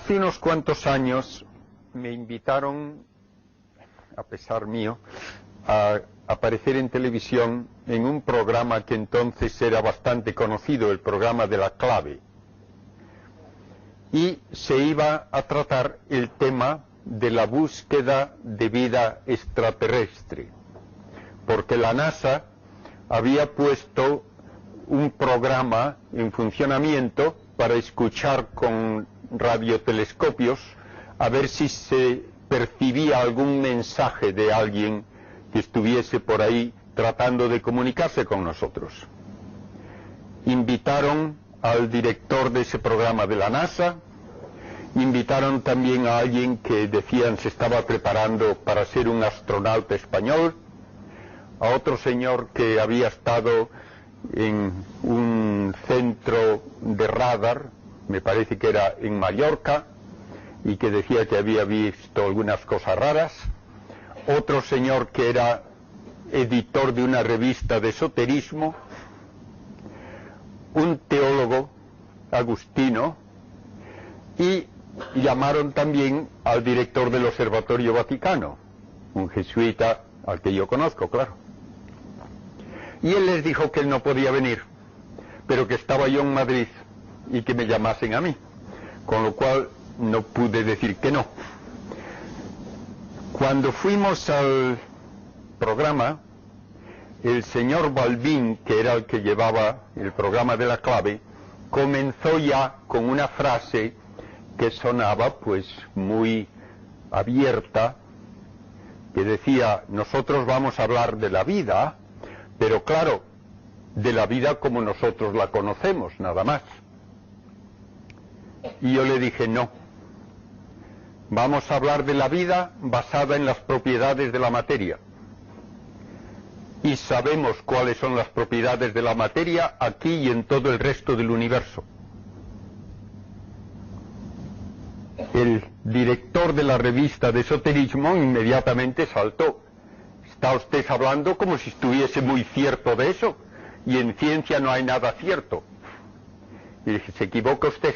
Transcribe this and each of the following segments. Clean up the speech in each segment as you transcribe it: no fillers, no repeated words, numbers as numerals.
Hace unos cuantos años me invitaron, a pesar mío, a aparecer en televisión en un programa que entonces era bastante conocido, el programa de La Clave. Y se iba a tratar el tema de la búsqueda de vida extraterrestre, porque la NASA había puesto un programa en funcionamiento para escuchar con radiotelescopios a ver si se percibía algún mensaje de alguien que estuviese por ahí tratando de comunicarse con nosotros. Invitaron al director de ese programa de la NASA, invitaron también a alguien que decían se estaba preparando para ser un astronauta español, a otro señor que había estado en un centro de radar, me parece que era en Mallorca, y que decía que había visto algunas cosas raras, otro señor que era editor de una revista de esoterismo, un teólogo agustino, y llamaron también al director del Observatorio Vaticano, un jesuita al que yo conozco, claro. Y él les dijo que él no podía venir, pero que estaba yo en Madrid y que me llamasen a mí, con lo cual no pude decir que no. Cuando fuimos al programa, el señor Balbín, que era el que llevaba el programa de La Clave, comenzó ya con una frase que sonaba pues muy abierta, que decía: nosotros vamos a hablar de la vida, pero claro, de la vida como nosotros la conocemos, nada más. Y yo le dije: no, vamos a hablar de la vida basada en las propiedades de la materia. Y sabemos cuáles son las propiedades de la materia aquí y en todo el resto del universo. El director de la revista de esoterismo inmediatamente saltó: está usted hablando como si estuviese muy cierto de eso, y en ciencia no hay nada cierto. Y dije: se equivoca usted.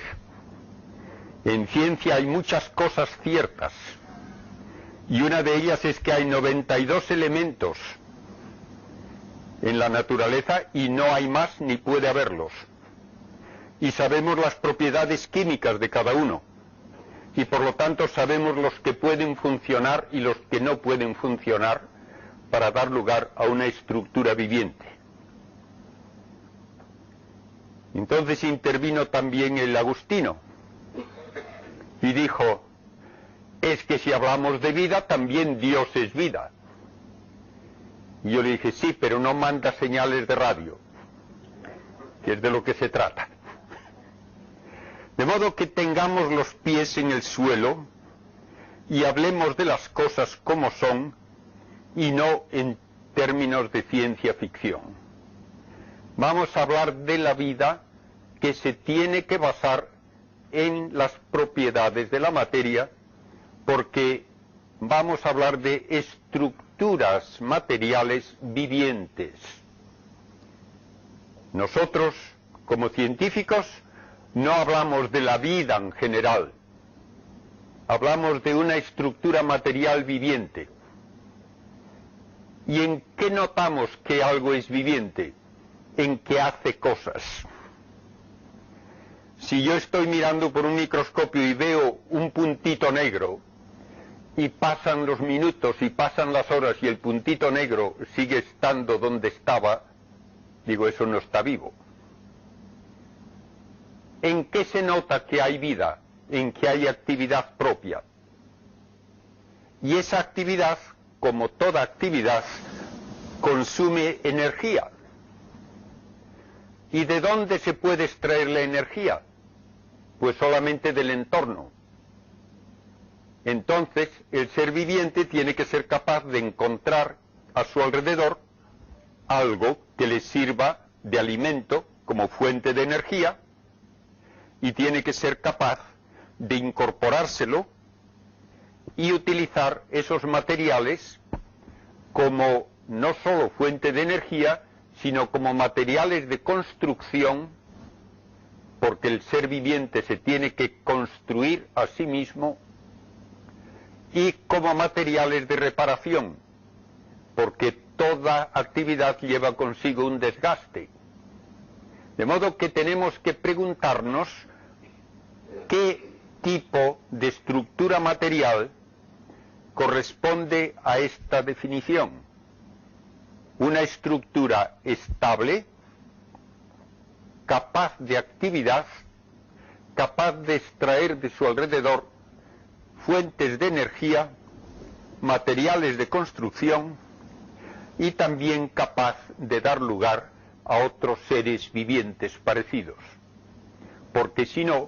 En ciencia hay muchas cosas ciertas, y una de ellas es que hay 92 elementos en la naturaleza y no hay más ni puede haberlos. Y sabemos las propiedades químicas de cada uno, y por lo tanto sabemos los que pueden funcionar y los que no pueden funcionar para dar lugar a una estructura viviente. Entonces intervino también el agustino y dijo: es que si hablamos de vida, también Dios es vida. Y yo le dije: sí, pero no manda señales de radio, que es de lo que se trata. De modo que tengamos los pies en el suelo y hablemos de las cosas como son y no en términos de ciencia ficción. Vamos a hablar de la vida que se tiene que basar en las propiedades de la materia, porque vamos a hablar de estructuras materiales vivientes. Nosotros, como científicos, no hablamos de la vida en general, hablamos de una estructura material viviente. ¿Y en qué notamos que algo es viviente? En que hace cosas. Si yo estoy mirando por un microscopio y veo un puntito negro, y pasan los minutos y pasan las horas y el puntito negro sigue estando donde estaba, digo, eso no está vivo. ¿En qué se nota que hay vida? En que hay actividad propia. Y esa actividad, como toda actividad, consume energía. ¿Y de dónde se puede extraer la energía? Pues solamente del entorno. Entonces, el ser viviente tiene que ser capaz de encontrar a su alrededor algo que le sirva de alimento como fuente de energía, y tiene que ser capaz de incorporárselo y utilizar esos materiales como no solo fuente de energía, sino como materiales de construcción porque el ser viviente se tiene que construir a sí mismo, y como materiales de reparación, porque toda actividad lleva consigo un desgaste. De modo que tenemos que preguntarnos qué tipo de estructura material corresponde a esta definición. Una estructura estable, capaz de actividad, capaz de extraer de su alrededor fuentes de energía, materiales de construcción, y también capaz de dar lugar a otros seres vivientes parecidos. Porque si no,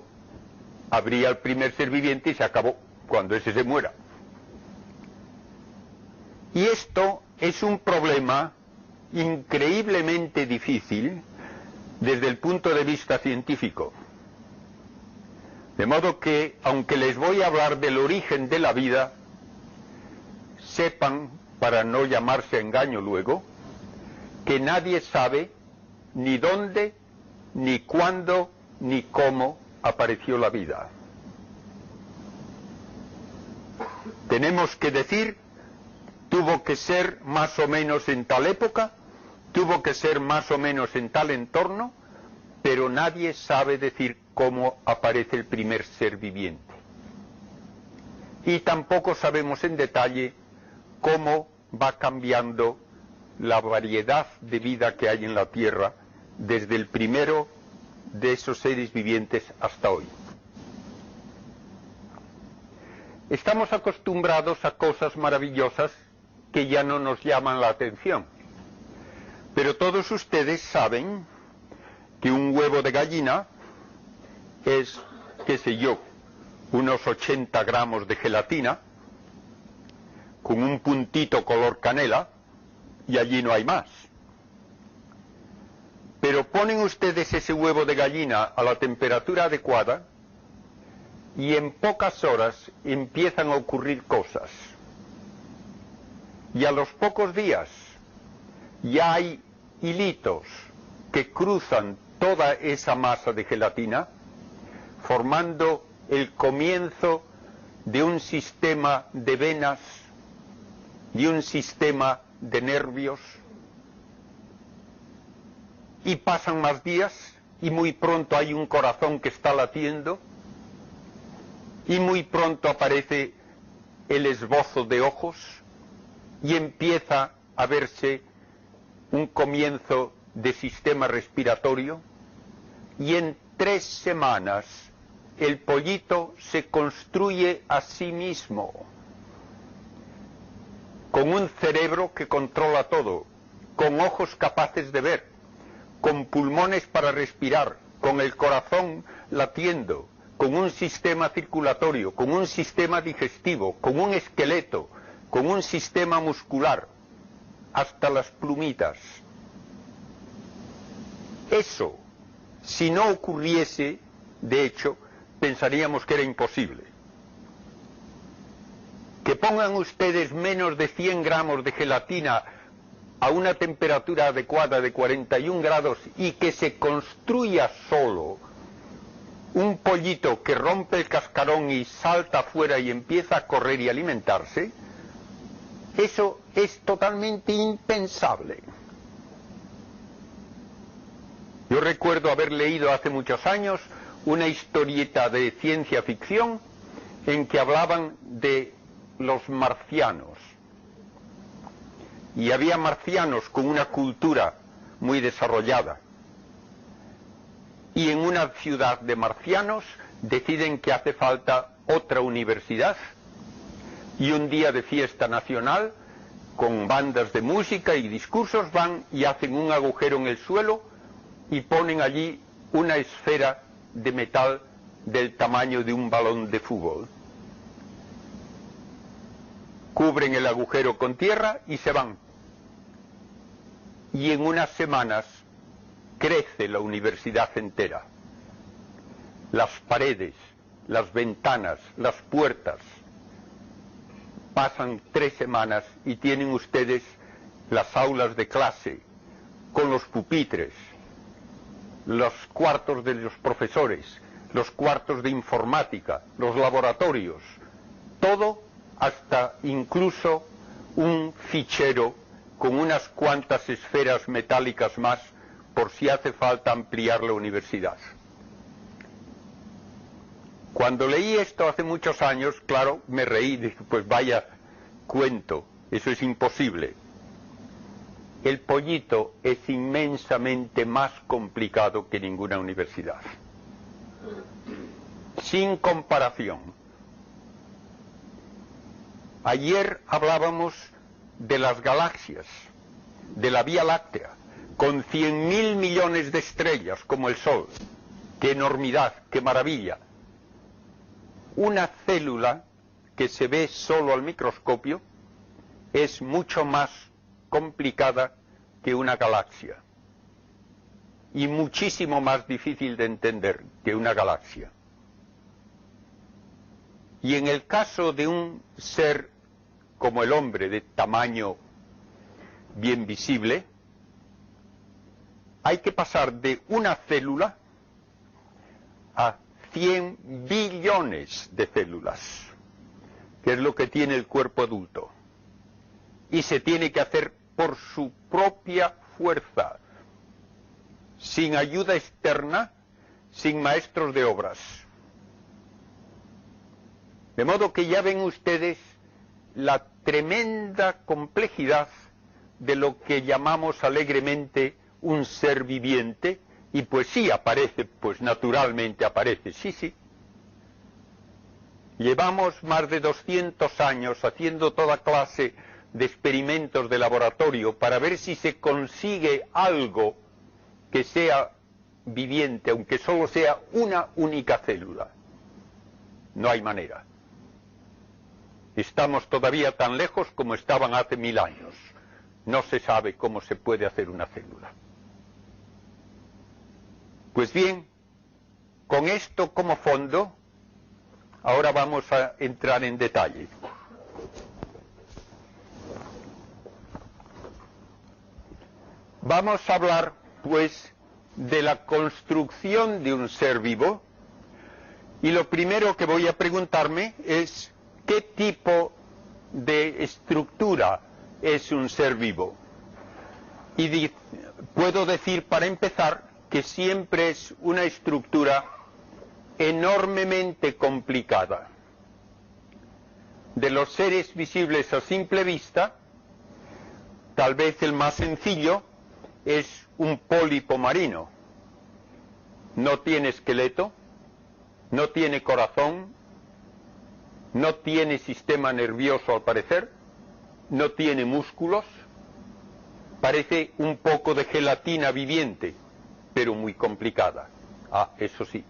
habría el primer ser viviente y se acabó cuando ese se muera. Y esto es un problema increíblemente difícil desde el punto de vista científico. De modo que, aunque les voy a hablar del origen de la vida, sepan, para no llamarse a engaño luego, que nadie sabe ni dónde, ni cuándo, ni cómo apareció la vida. Tenemos que decir, tuvo que ser más o menos en tal época, tuvo que ser más o menos en tal entorno, pero nadie sabe decir cómo aparece el primer ser viviente. Y tampoco sabemos en detalle cómo va cambiando la variedad de vida que hay en la Tierra desde el primero de esos seres vivientes hasta hoy. Estamos acostumbrados a cosas maravillosas que ya no nos llaman la atención. Pero todos ustedes saben que un huevo de gallina es, qué sé yo, unos 80 gramos de gelatina, con un puntito color canela, y allí no hay más. Pero ponen ustedes ese huevo de gallina a la temperatura adecuada, y en pocas horas empiezan a ocurrir cosas. Y a los pocos días ya hay hilitos que cruzan toda esa masa de gelatina, formando el comienzo de un sistema de venas y un sistema de nervios. Y pasan más días y muy pronto hay un corazón que está latiendo, y muy pronto aparece el esbozo de ojos y empieza a verse un comienzo de sistema respiratorio, y en 3 semanas el pollito se construye a sí mismo, con un cerebro que controla todo, con ojos capaces de ver, con pulmones para respirar, con el corazón latiendo, con un sistema circulatorio, con un sistema digestivo, con un esqueleto, con un sistema muscular, hasta las plumitas. Eso, si no ocurriese, de hecho, pensaríamos que era imposible. Que pongan ustedes menos de 100 gramos de gelatina a una temperatura adecuada de 41 grados y que se construya solo un pollito que rompe el cascarón y salta afuera y empieza a correr y alimentarse, eso es totalmente impensable. Yo recuerdo haber leído hace muchos años una historieta de ciencia ficción en que hablaban de los marcianos. Y había marcianos con una cultura muy desarrollada. Y en una ciudad de marcianos deciden que hace falta otra universidad, y un día de fiesta nacional, con bandas de música y discursos, van y hacen un agujero en el suelo y ponen allí una esfera de metal del tamaño de un balón de fútbol. Cubren el agujero con tierra y se van. Y en unas semanas crece la universidad entera. Las paredes, las ventanas, las puertas. Pasan 3 semanas y tienen ustedes las aulas de clase, con los pupitres, los cuartos de los profesores, los cuartos de informática, los laboratorios, todo, hasta incluso un fichero con unas cuantas esferas metálicas más por si hace falta ampliar la universidad. Cuando leí esto hace muchos años, claro, me reí, dije, pues vaya cuento, eso es imposible. El Pollito es inmensamente más complicado que ninguna universidad. Sin comparación. Ayer hablábamos de las galaxias, de la Vía Láctea, con 100.000 millones de estrellas como el Sol. ¡Qué enormidad, qué maravilla! Una célula que se ve solo al microscopio es mucho más complicada que una galaxia y muchísimo más difícil de entender que una galaxia. Y en el caso de un ser como el hombre, de tamaño bien visible, hay que pasar de una célula a 100 billones de células, que es lo que tiene el cuerpo adulto. Y se tiene que hacer por su propia fuerza, sin ayuda externa, sin maestros de obras. De modo que ya ven ustedes la tremenda complejidad de lo que llamamos alegremente un ser viviente, y pues sí aparece, pues naturalmente aparece, sí, sí. Llevamos más de 200 años haciendo toda clase de experimentos de laboratorio para ver si se consigue algo que sea viviente, aunque solo sea una única célula. No hay manera. Estamos todavía tan lejos como estaban hace 1000 años. No se sabe cómo se puede hacer una célula. Pues bien, con esto como fondo, ahora vamos a entrar en detalle. Vamos a hablar, pues, de la construcción de un ser vivo, y lo primero que voy a preguntarme es ¿qué tipo de estructura es un ser vivo? Y puedo decir, para empezar, que siempre es una estructura enormemente complicada. De los seres visibles a simple vista, tal vez el más sencillo es un pólipo marino. No tiene esqueleto, no tiene corazón, no tiene sistema nervioso al parecer, no tiene músculos, parece un poco de gelatina viviente, pero muy complicada. Ah, eso sí.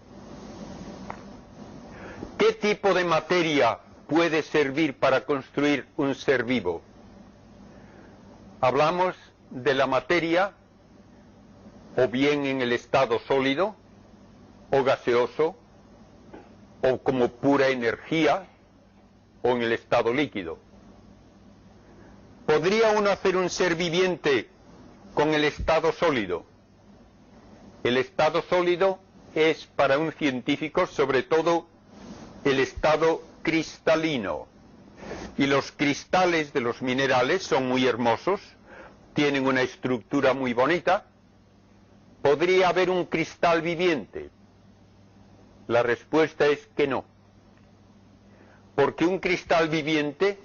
¿Qué tipo de materia puede servir para construir un ser vivo? Hablamos de la materia o bien en el estado sólido, o gaseoso, o como pura energía, o en el estado líquido. ¿Podría uno hacer un ser viviente con el estado sólido? El estado sólido es para un científico sobre todo el estado cristalino. Y los cristales de los minerales son muy hermosos, tienen una estructura muy bonita. ¿Podría haber un cristal viviente? La respuesta es que no. Porque un cristal viviente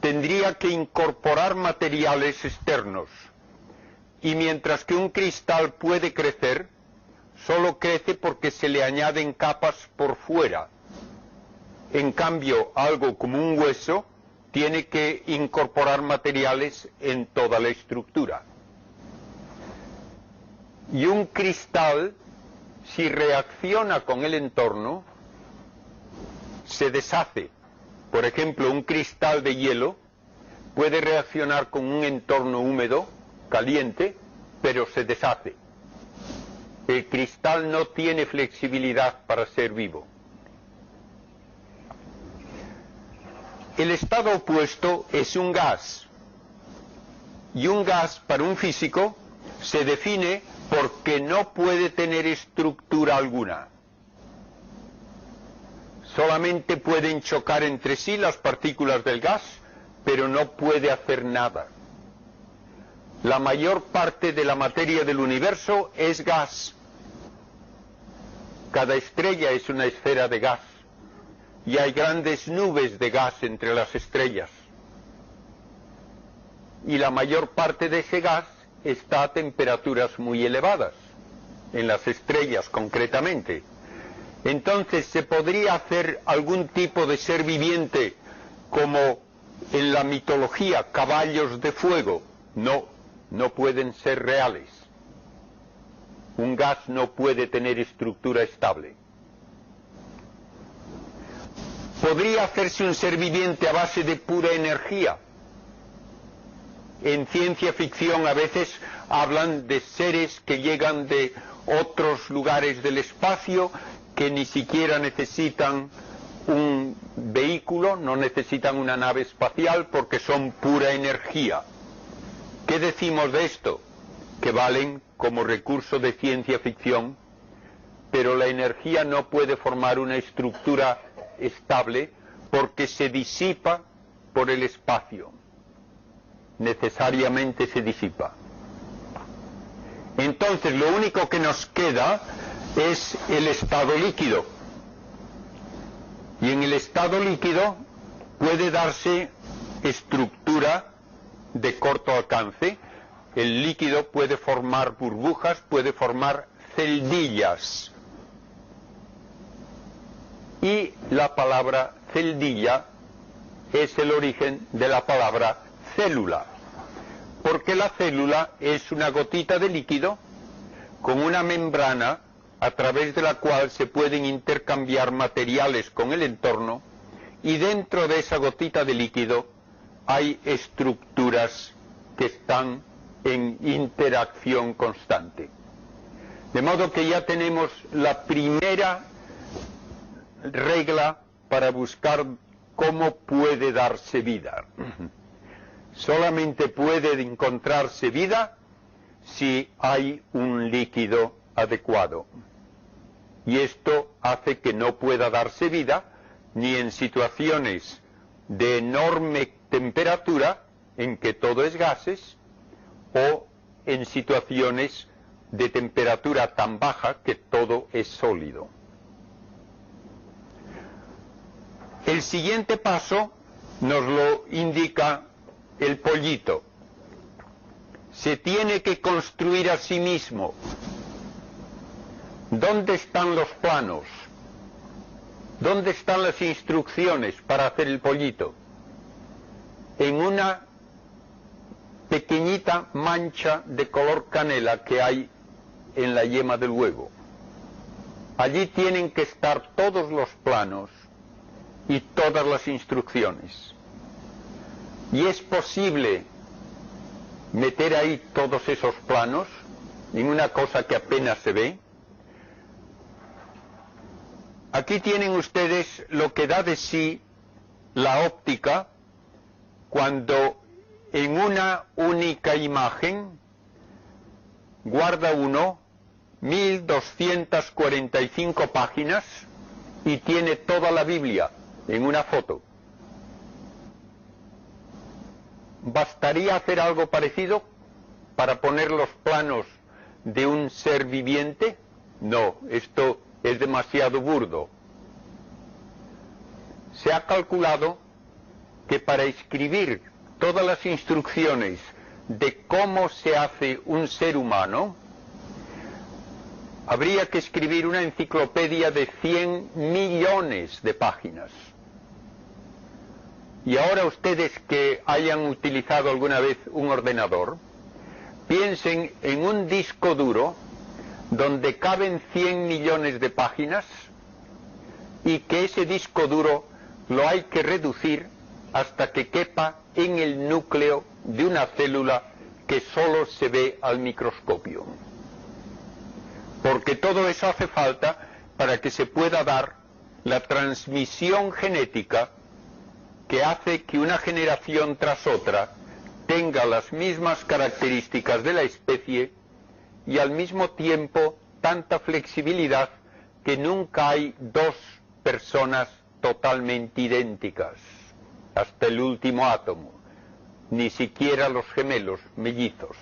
tendría que incorporar materiales externos. Y mientras que un cristal puede crecer, solo crece porque se le añaden capas por fuera. En cambio, algo como un hueso tiene que incorporar materiales en toda la estructura. Y un cristal, si reacciona con el entorno, se deshace. Por ejemplo, un cristal de hielo puede reaccionar con un entorno húmedo, caliente, pero se deshace. El cristal no tiene flexibilidad para ser vivo. El estado opuesto es un gas. Y un gas, para un físico, se define porque no puede tener estructura alguna. Solamente pueden chocar entre sí las partículas del gas, pero no puede hacer nada. La mayor parte de la materia del universo es gas. Cada estrella es una esfera de gas. Y hay grandes nubes de gas entre las estrellas. Y la mayor parte de ese gas está a temperaturas muy elevadas, en las estrellas concretamente. Entonces, ¿se podría hacer algún tipo de ser viviente como en la mitología, caballos de fuego? No, no pueden ser reales. Un gas no puede tener estructura estable. ¿Podría hacerse un ser viviente a base de pura energía? En ciencia ficción a veces hablan de seres que llegan de otros lugares del espacio, que ni siquiera necesitan un vehículo, no necesitan una nave espacial porque son pura energía. ¿Qué decimos de esto? Que valen como recurso de ciencia ficción, pero la energía no puede formar una estructura estable porque se disipa por el espacio. Necesariamente se disipa. Entonces lo único que nos queda es el estado líquido. Y en el estado líquido puede darse estructura de corto alcance. El líquido puede formar burbujas, puede formar celdillas. Y la palabra celdilla es el origen de la palabra célula, porque la célula es una gotita de líquido con una membrana a través de la cual se pueden intercambiar materiales con el entorno, y dentro de esa gotita de líquido hay estructuras que están en interacción constante. De modo que ya tenemos la primera regla para buscar cómo puede darse vida. Solamente puede encontrarse vida si hay un líquido adecuado. Y esto hace que no pueda darse vida ni en situaciones de enorme temperatura, en que todo es gases, o en situaciones de temperatura tan baja que todo es sólido. El siguiente paso nos lo indica el pollito. Se tiene que construir a sí mismo. ¿Dónde están los planos? ¿Dónde están las instrucciones para hacer el pollito? En una pequeñita mancha de color canela que hay en la yema del huevo. Allí tienen que estar todos los planos y todas las instrucciones. Y es posible meter ahí todos esos planos en una cosa que apenas se ve. Aquí tienen ustedes lo que da de sí la óptica cuando en una única imagen guarda uno 1245 páginas y tiene toda la Biblia en una foto. ¿Bastaría hacer algo parecido para poner los planos de un ser viviente? No, esto es demasiado burdo. Se ha calculado que para escribir todas las instrucciones de cómo se hace un ser humano, habría que escribir una enciclopedia de 100 millones de páginas. Y ahora ustedes que hayan utilizado alguna vez un ordenador, piensen en un disco duro donde caben 100 millones de páginas y que ese disco duro lo hay que reducir hasta que quepa en el núcleo de una célula que solo se ve al microscopio. Porque todo eso hace falta para que se pueda dar la transmisión genética que hace que una generación tras otra tenga las mismas características de la especie y al mismo tiempo tanta flexibilidad que nunca hay dos personas totalmente idénticas, hasta el último átomo, ni siquiera los gemelos mellizos.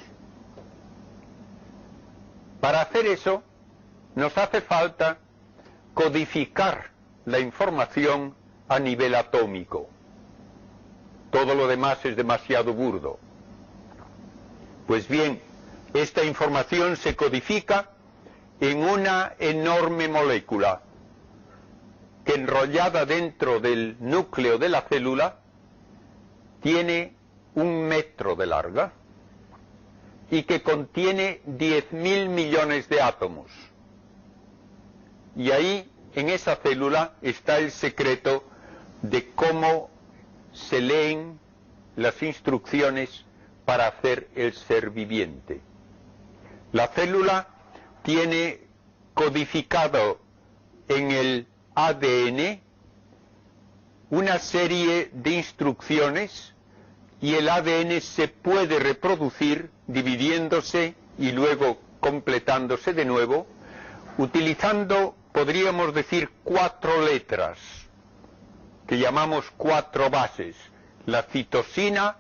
Para hacer eso, nos hace falta codificar la información a nivel atómico. Todo lo demás es demasiado burdo. Pues bien, esta información se codifica en una enorme molécula que, enrollada dentro del núcleo de la célula, tiene 1 metro de larga y que contiene 10.000 millones de átomos. Y ahí, en esa célula, está el secreto de cómo se leen las instrucciones para hacer el ser viviente. La célula tiene codificado en el ADN una serie de instrucciones y el ADN se puede reproducir dividiéndose y luego completándose de nuevo, utilizando, podríamos decir, 4 letras que llamamos 4 bases: la citosina,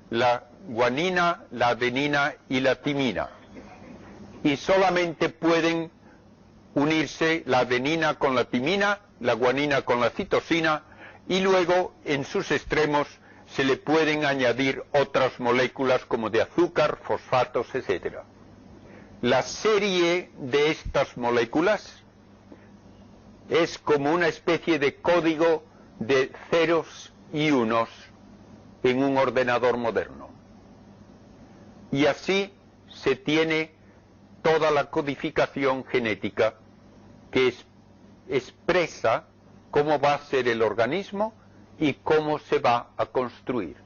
la guanina, la adenina y la timina. Y solamente pueden unirse la adenina con la timina, la guanina con la citosina, y luego en sus extremos se le pueden añadir otras moléculas como de azúcar, fosfatos, etc. La serie de estas moléculas es como una especie de código de ceros y unos en un ordenador moderno. Y así se tiene toda la codificación genética que expresa cómo va a ser el organismo y cómo se va a construir.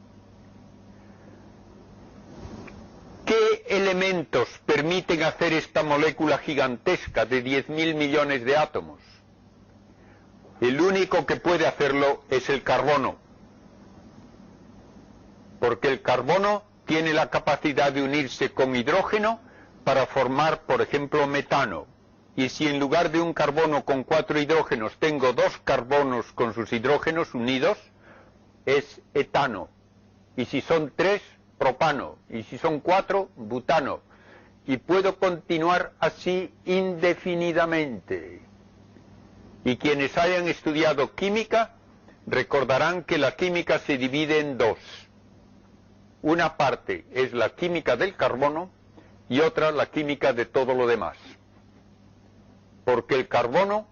¿Qué elementos permiten hacer esta molécula gigantesca de 10.000 millones de átomos? El único que puede hacerlo es el carbono, porque el carbono tiene la capacidad de unirse con hidrógeno para formar, por ejemplo, metano. Y si en lugar de un carbono con 4 hidrógenos tengo 2 carbonos con sus hidrógenos unidos, es etano. Y si son 3, propano. Y si son 4, butano. Y puedo continuar así indefinidamente. Y quienes hayan estudiado química recordarán que la química se divide en 2. Una parte es la química del carbono y otra la química de todo lo demás. Porque el carbono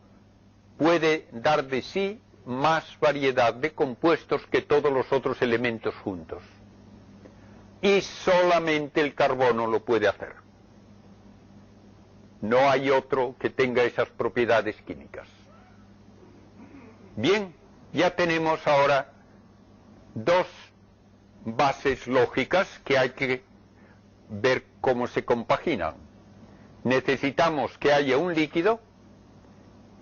puede dar de sí más variedad de compuestos que todos los otros elementos juntos. Y solamente el carbono lo puede hacer. No hay otro que tenga esas propiedades químicas. Bien, ya tenemos ahora 2 bases lógicas que hay que ver cómo se compaginan. Necesitamos que haya un líquido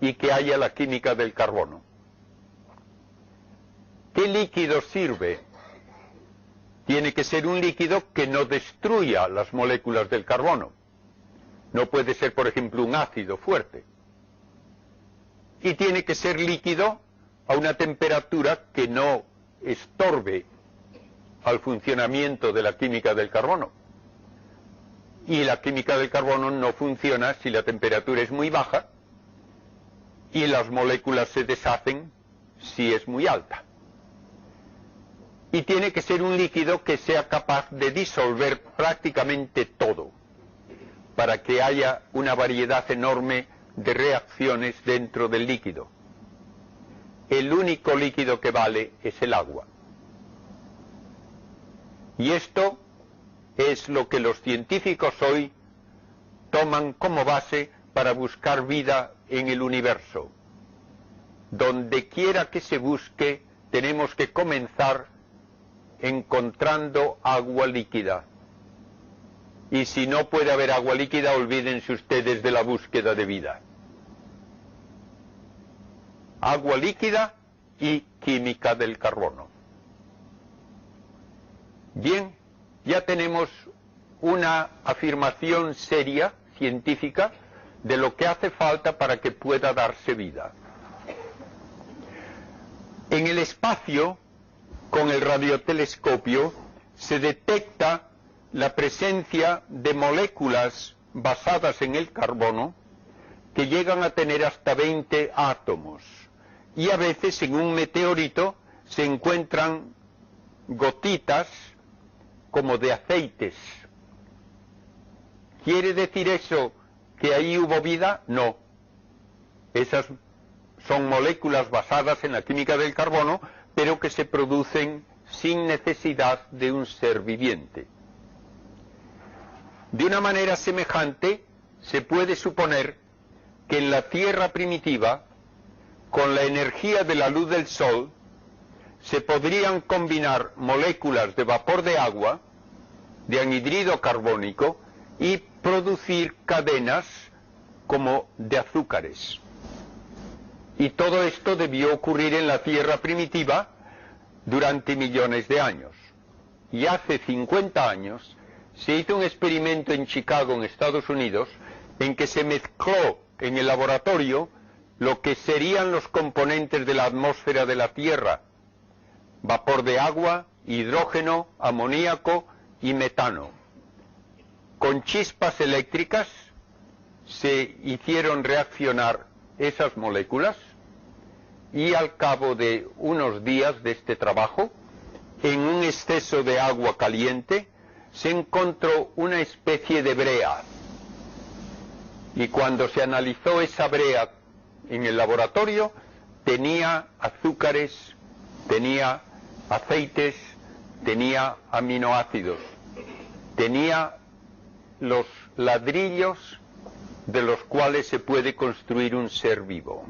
y que haya la química del carbono. ¿Qué líquido sirve? Tiene que ser un líquido que no destruya las moléculas del carbono. No puede ser, por ejemplo, un ácido fuerte. Y tiene que ser líquido a una temperatura que no estorbe al funcionamiento de la química del carbono. Y la química del carbono no funciona si la temperatura es muy baja y las moléculas se deshacen si es muy alta. Y tiene que ser un líquido que sea capaz de disolver prácticamente todo, para que haya una variedad enorme de reacciones dentro del líquido. El único líquido que vale es el agua. Y esto es lo que los científicos hoy toman como base para buscar vida en el universo. Donde quiera que se busque, tenemos que comenzar encontrando agua líquida. Y si no puede haber agua líquida, olvídense ustedes de la búsqueda de vida. Agua líquida y química del carbono. Bien, ya tenemos una afirmación seria, científica de lo que hace falta para que pueda darse vida. En el espacio, con el radiotelescopio, se detecta la presencia de moléculas basadas en el carbono que llegan a tener hasta 20 átomos. Y a veces en un meteorito se encuentran gotitas como de aceites. ¿Quiere decir eso que ahí hubo vida? No. Esas son moléculas basadas en la química del carbono, pero que se producen sin necesidad de un ser viviente. De una manera semejante, se puede suponer que en la Tierra primitiva, con la energía de la luz del Sol, se podrían combinar moléculas de vapor de agua, de anhidrido carbónico, y producir cadenas como de azúcares. Y todo esto debió ocurrir en la Tierra primitiva durante millones de años. Y hace 50 años se hizo un experimento en Chicago, en Estados Unidos, en que se mezcló en el laboratorio lo que serían los componentes de la atmósfera de la Tierra: vapor de agua, hidrógeno, amoníaco y metano. Con chispas eléctricas se hicieron reaccionar esas moléculas y al cabo de unos días de este trabajo, en un exceso de agua caliente, se encontró una especie de brea. Y cuando se analizó esa brea en el laboratorio, tenía azúcares, tenía aceites, tenía aminoácidos, tenía los ladrillos de los cuales se puede construir un ser vivo.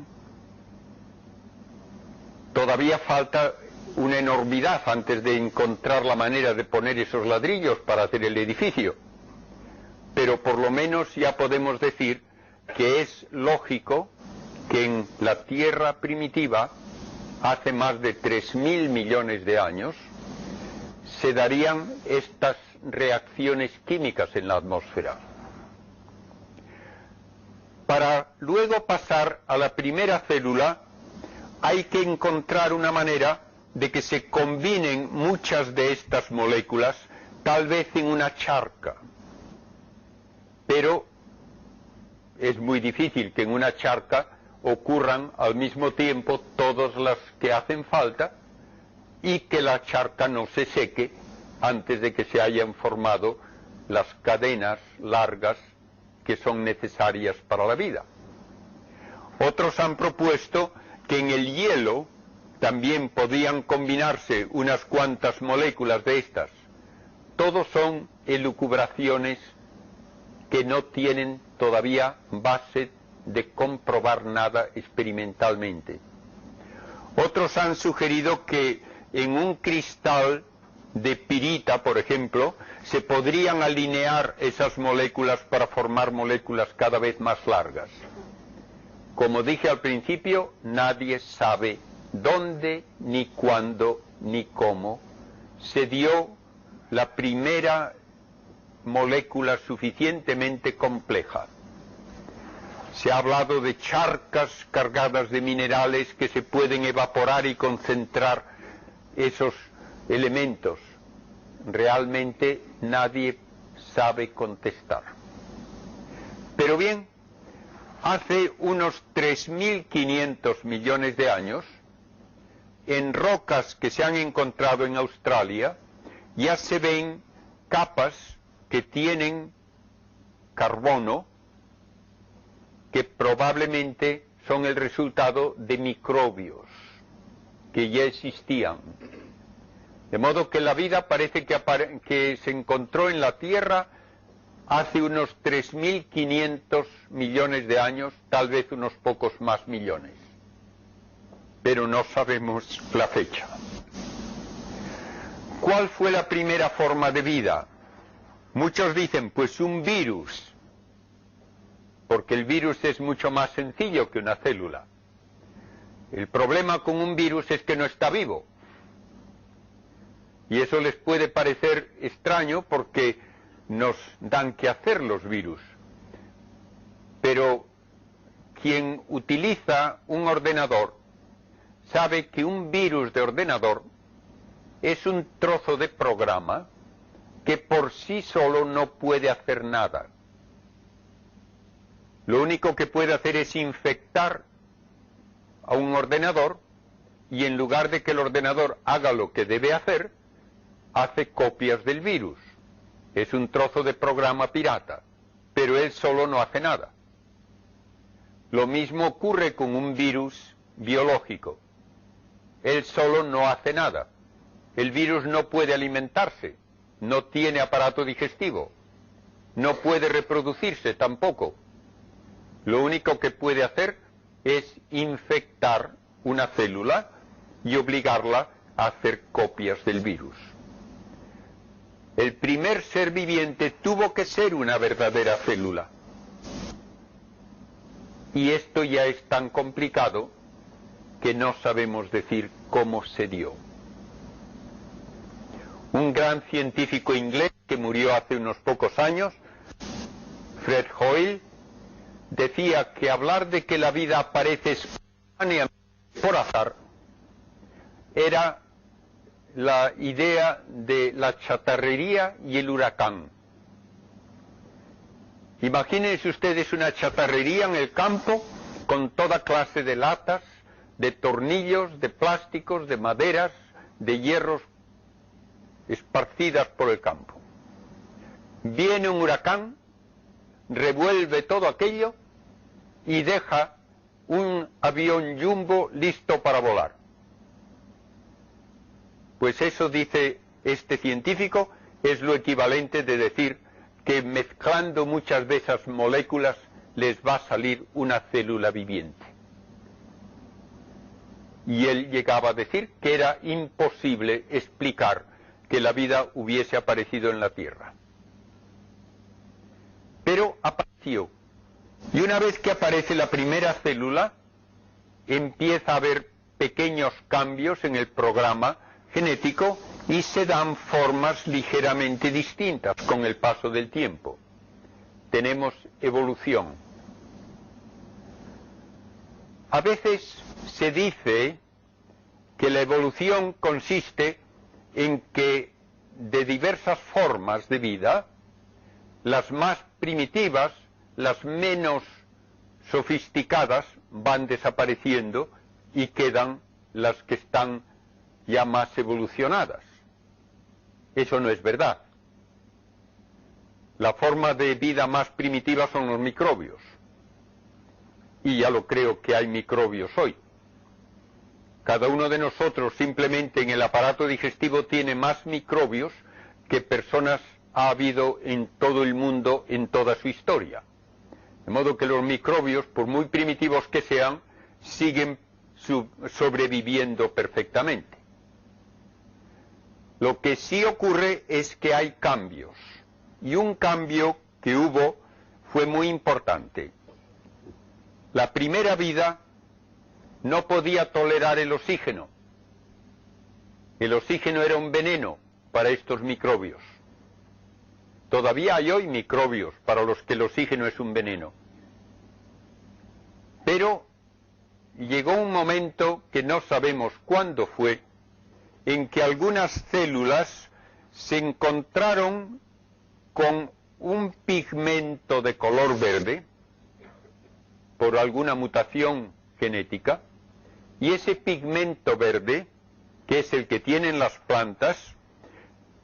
Todavía falta una enormidad antes de encontrar la manera de poner esos ladrillos para hacer el edificio, pero por lo menos ya podemos decir que es lógico que en la Tierra primitiva, hace más de 3.000 millones de años, se darían estas reacciones químicas en la atmósfera. Para luego pasar a la primera célula, hay que encontrar una manera de que se combinen muchas de estas moléculas, tal vez en una charca. Pero es muy difícil que en una charca ocurran al mismo tiempo todas las que hacen falta y que la charca no se seque antes de que se hayan formado las cadenas largas que son necesarias para la vida. Otros han propuesto que en el hielo también podían combinarse unas cuantas moléculas de estas. Todos son elucubraciones que no tienen todavía base de comprobar nada experimentalmente. Otros han sugerido que en un cristal de pirita, por ejemplo, se podrían alinear esas moléculas para formar moléculas cada vez más largas. Como dije al principio, nadie sabe dónde, ni cuándo, ni cómo se dio la primera molécula suficientemente compleja. Se ha hablado de charcas cargadas de minerales que se pueden evaporar y concentrar esos elementos. Realmente nadie sabe contestar. Pero bien, hace unos 3.500 millones de años, en rocas que se han encontrado en Australia, ya se ven capas que tienen carbono, que probablemente son el resultado de microbios que ya existían. De modo que la vida parece que se encontró en la Tierra hace unos 3.500 millones de años, tal vez unos pocos más millones. Pero no sabemos la fecha. ¿Cuál fue la primera forma de vida? Muchos dicen, pues un virus, porque el virus es mucho más sencillo que una célula. El problema con un virus es que no está vivo. Y eso les puede parecer extraño porque nos dan que hacer los virus. Pero quien utiliza un ordenador sabe que un virus de ordenador es un trozo de programa que por sí solo no puede hacer nada. Lo único que puede hacer es infectar a un ordenador y en lugar de que el ordenador haga lo que debe hacer, hace copias del virus. Es un trozo de programa pirata, pero él solo no hace nada. Lo mismo ocurre con un virus biológico. Él solo no hace nada. El virus no puede alimentarse, no tiene aparato digestivo, no puede reproducirse tampoco. Lo único que puede hacer es infectar una célula y obligarla a hacer copias del virus. El primer ser viviente tuvo que ser una verdadera célula. Y esto ya es tan complicado que no sabemos decir cómo se dio. Un gran científico inglés que murió hace unos pocos años, Fred Hoyle, decía que hablar de que la vida aparece espontáneamente por azar era la idea de la chatarrería y el huracán. Imagínense ustedes una chatarrería en el campo con toda clase de latas, de tornillos, de plásticos, de maderas, de hierros esparcidas por el campo. Viene un huracán, revuelve todo aquello y deja un avión jumbo listo para volar. Pues eso, dice este científico, es lo equivalente de decir que mezclando muchas de esas moléculas les va a salir una célula viviente. Y él llegaba a decir que era imposible explicar que la vida hubiese aparecido en la Tierra. Pero apareció. Y una vez que aparece la primera célula, empieza a haber pequeños cambios en el programa genético y se dan formas ligeramente distintas con el paso del tiempo. Tenemos evolución. A veces se dice que la evolución consiste en que de diversas formas de vida, las más primitivas, las menos sofisticadas, van desapareciendo y quedan las que están ya más evolucionadas. Eso no es verdad. La forma de vida más primitiva son los microbios. Y ya lo creo que hay microbios hoy. Cada uno de nosotros simplemente en el aparato digestivo tiene más microbios que personas ha habido en todo el mundo en toda su historia. De modo que los microbios, por muy primitivos que sean, siguen sobreviviendo perfectamente. Lo que sí ocurre es que hay cambios. Y un cambio que hubo fue muy importante. La primera vida no podía tolerar el oxígeno. El oxígeno era un veneno para estos microbios. Todavía hay hoy microbios para los que el oxígeno es un veneno. Pero llegó un momento, que no sabemos cuándo fue, en que algunas células se encontraron con un pigmento de color verde por alguna mutación genética, y ese pigmento verde, que es el que tienen las plantas,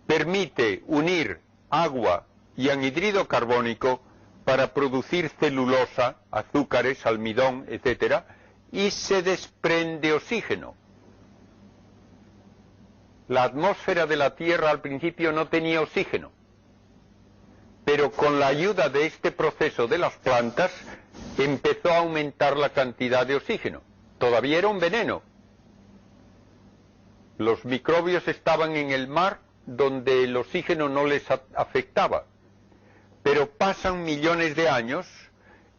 permite unir agua y anhídrido carbónico para producir celulosa, azúcares, almidón, etc., y se desprende oxígeno. La atmósfera de la Tierra al principio no tenía oxígeno, pero con la ayuda de este proceso de las plantas empezó a aumentar la cantidad de oxígeno. Todavía era un veneno. Los microbios estaban en el mar donde el oxígeno no les afectaba, pero pasan millones de años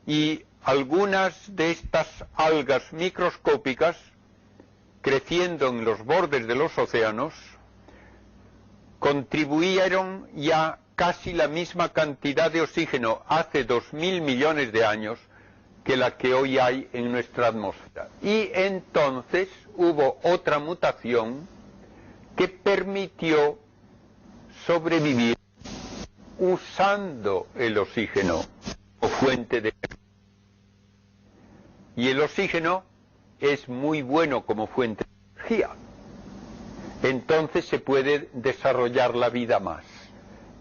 y algunas de estas algas microscópicas, creciendo en los bordes de los océanos, contribuyeron ya casi la misma cantidad de oxígeno hace 2000 millones de años que la que hoy hay en nuestra atmósfera. Y entonces hubo otra mutación que permitió sobrevivir usando el oxígeno como fuente de energía. Y el oxígeno es muy bueno como fuente de energía. Entonces se puede desarrollar la vida más.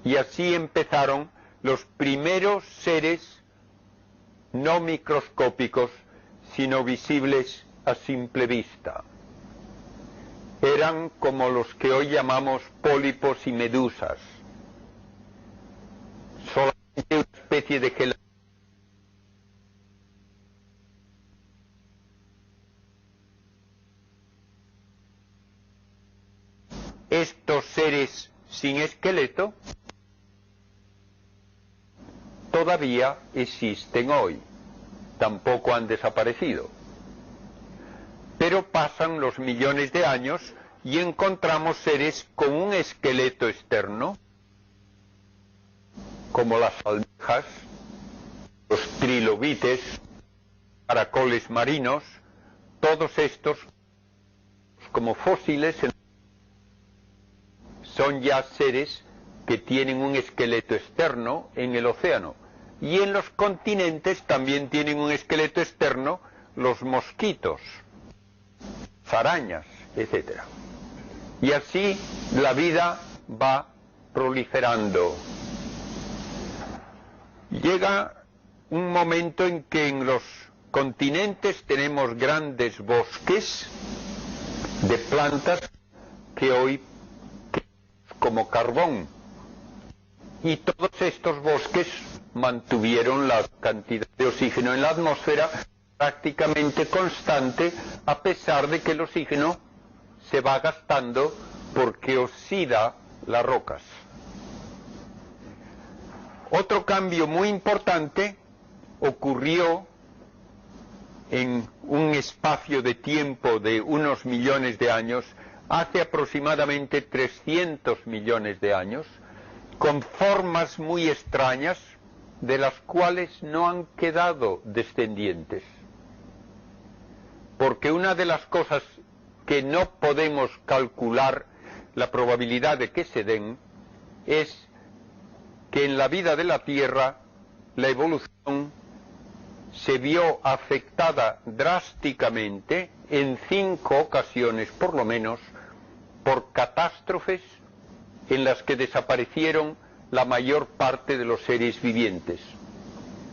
Y así empezaron los primeros seres no microscópicos, sino visibles a simple vista. Eran como los que hoy llamamos pólipos y medusas. Solamente una especie de gelatina. Estos seres sin esqueleto todavía existen hoy, tampoco han desaparecido. Pero pasan los millones de años y encontramos seres con un esqueleto externo, como las almejas, los trilobites, caracoles marinos, todos estos como fósiles son ya seres que tienen un esqueleto externo en el océano. Y en los continentes también tienen un esqueleto externo los mosquitos, arañas, etc. Y así la vida va proliferando. Llega un momento en que en los continentes tenemos grandes bosques de plantas que hoy como carbón. Y todos estos bosques mantuvieron la cantidad de oxígeno en la atmósfera prácticamente constante, a pesar de que el oxígeno se va gastando porque oxida las rocas. Otro cambio muy importante ocurrió en un espacio de tiempo de unos millones de años, hace aproximadamente 300 millones de años, con formas muy extrañas, de las cuales no han quedado descendientes. Porque una de las cosas que no podemos calcular la probabilidad de que se den es que en la vida de la Tierra la evolución se vio afectada drásticamente en 5 ocasiones por lo menos por catástrofes en las que desaparecieron la mayor parte de los seres vivientes.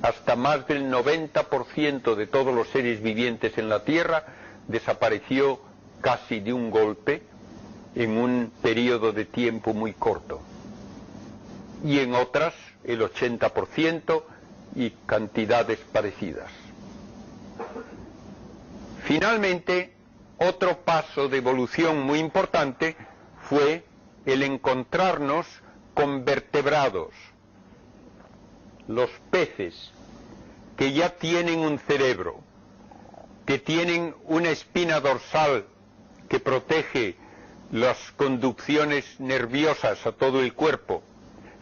Hasta más del 90% de todos los seres vivientes en la Tierra desapareció casi de un golpe en un periodo de tiempo muy corto. Y en otras el 80% y cantidades parecidas. Finalmente, otro paso de evolución muy importante fue el encontrarnos con vertebrados, los peces, que ya tienen un cerebro, que tienen una espina dorsal que protege las conducciones nerviosas a todo el cuerpo,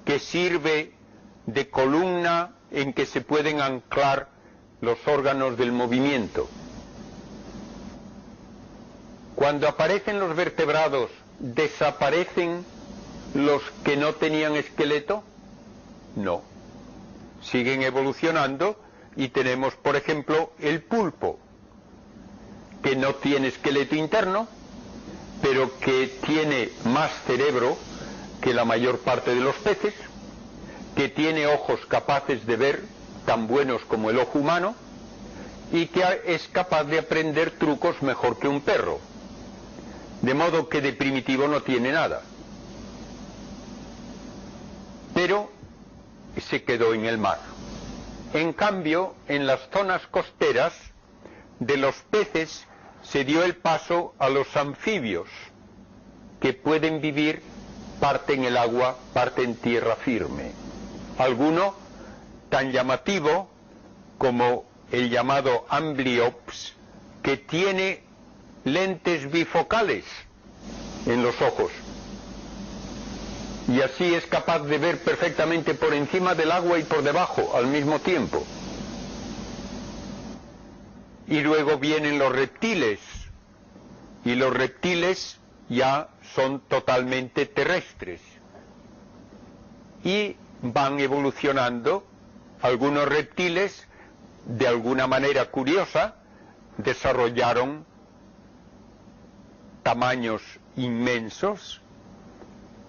que sirve de columna en que se pueden anclar los órganos del movimiento. Cuando aparecen los vertebrados, ¿desaparecen los que no tenían esqueleto? No. Siguen evolucionando y tenemos, por ejemplo, el pulpo, que no tiene esqueleto interno, pero que tiene más cerebro que la mayor parte de los peces, que tiene ojos capaces de ver, tan buenos como el ojo humano, y que es capaz de aprender trucos mejor que un perro. De modo que de primitivo no tiene nada. Pero se quedó en el mar. En cambio, en las zonas costeras, de los peces se dio el paso a los anfibios, que pueden vivir parte en el agua, parte en tierra firme. Alguno tan llamativo como el llamado Amblyops, que tiene lentes bifocales en los ojos, y así es capaz de ver perfectamente por encima del agua y por debajo al mismo tiempo. Y luego vienen los reptiles, y los reptiles ya son totalmente terrestres. Y van evolucionando. Algunos reptiles, de alguna manera curiosa, desarrollaron tamaños inmensos,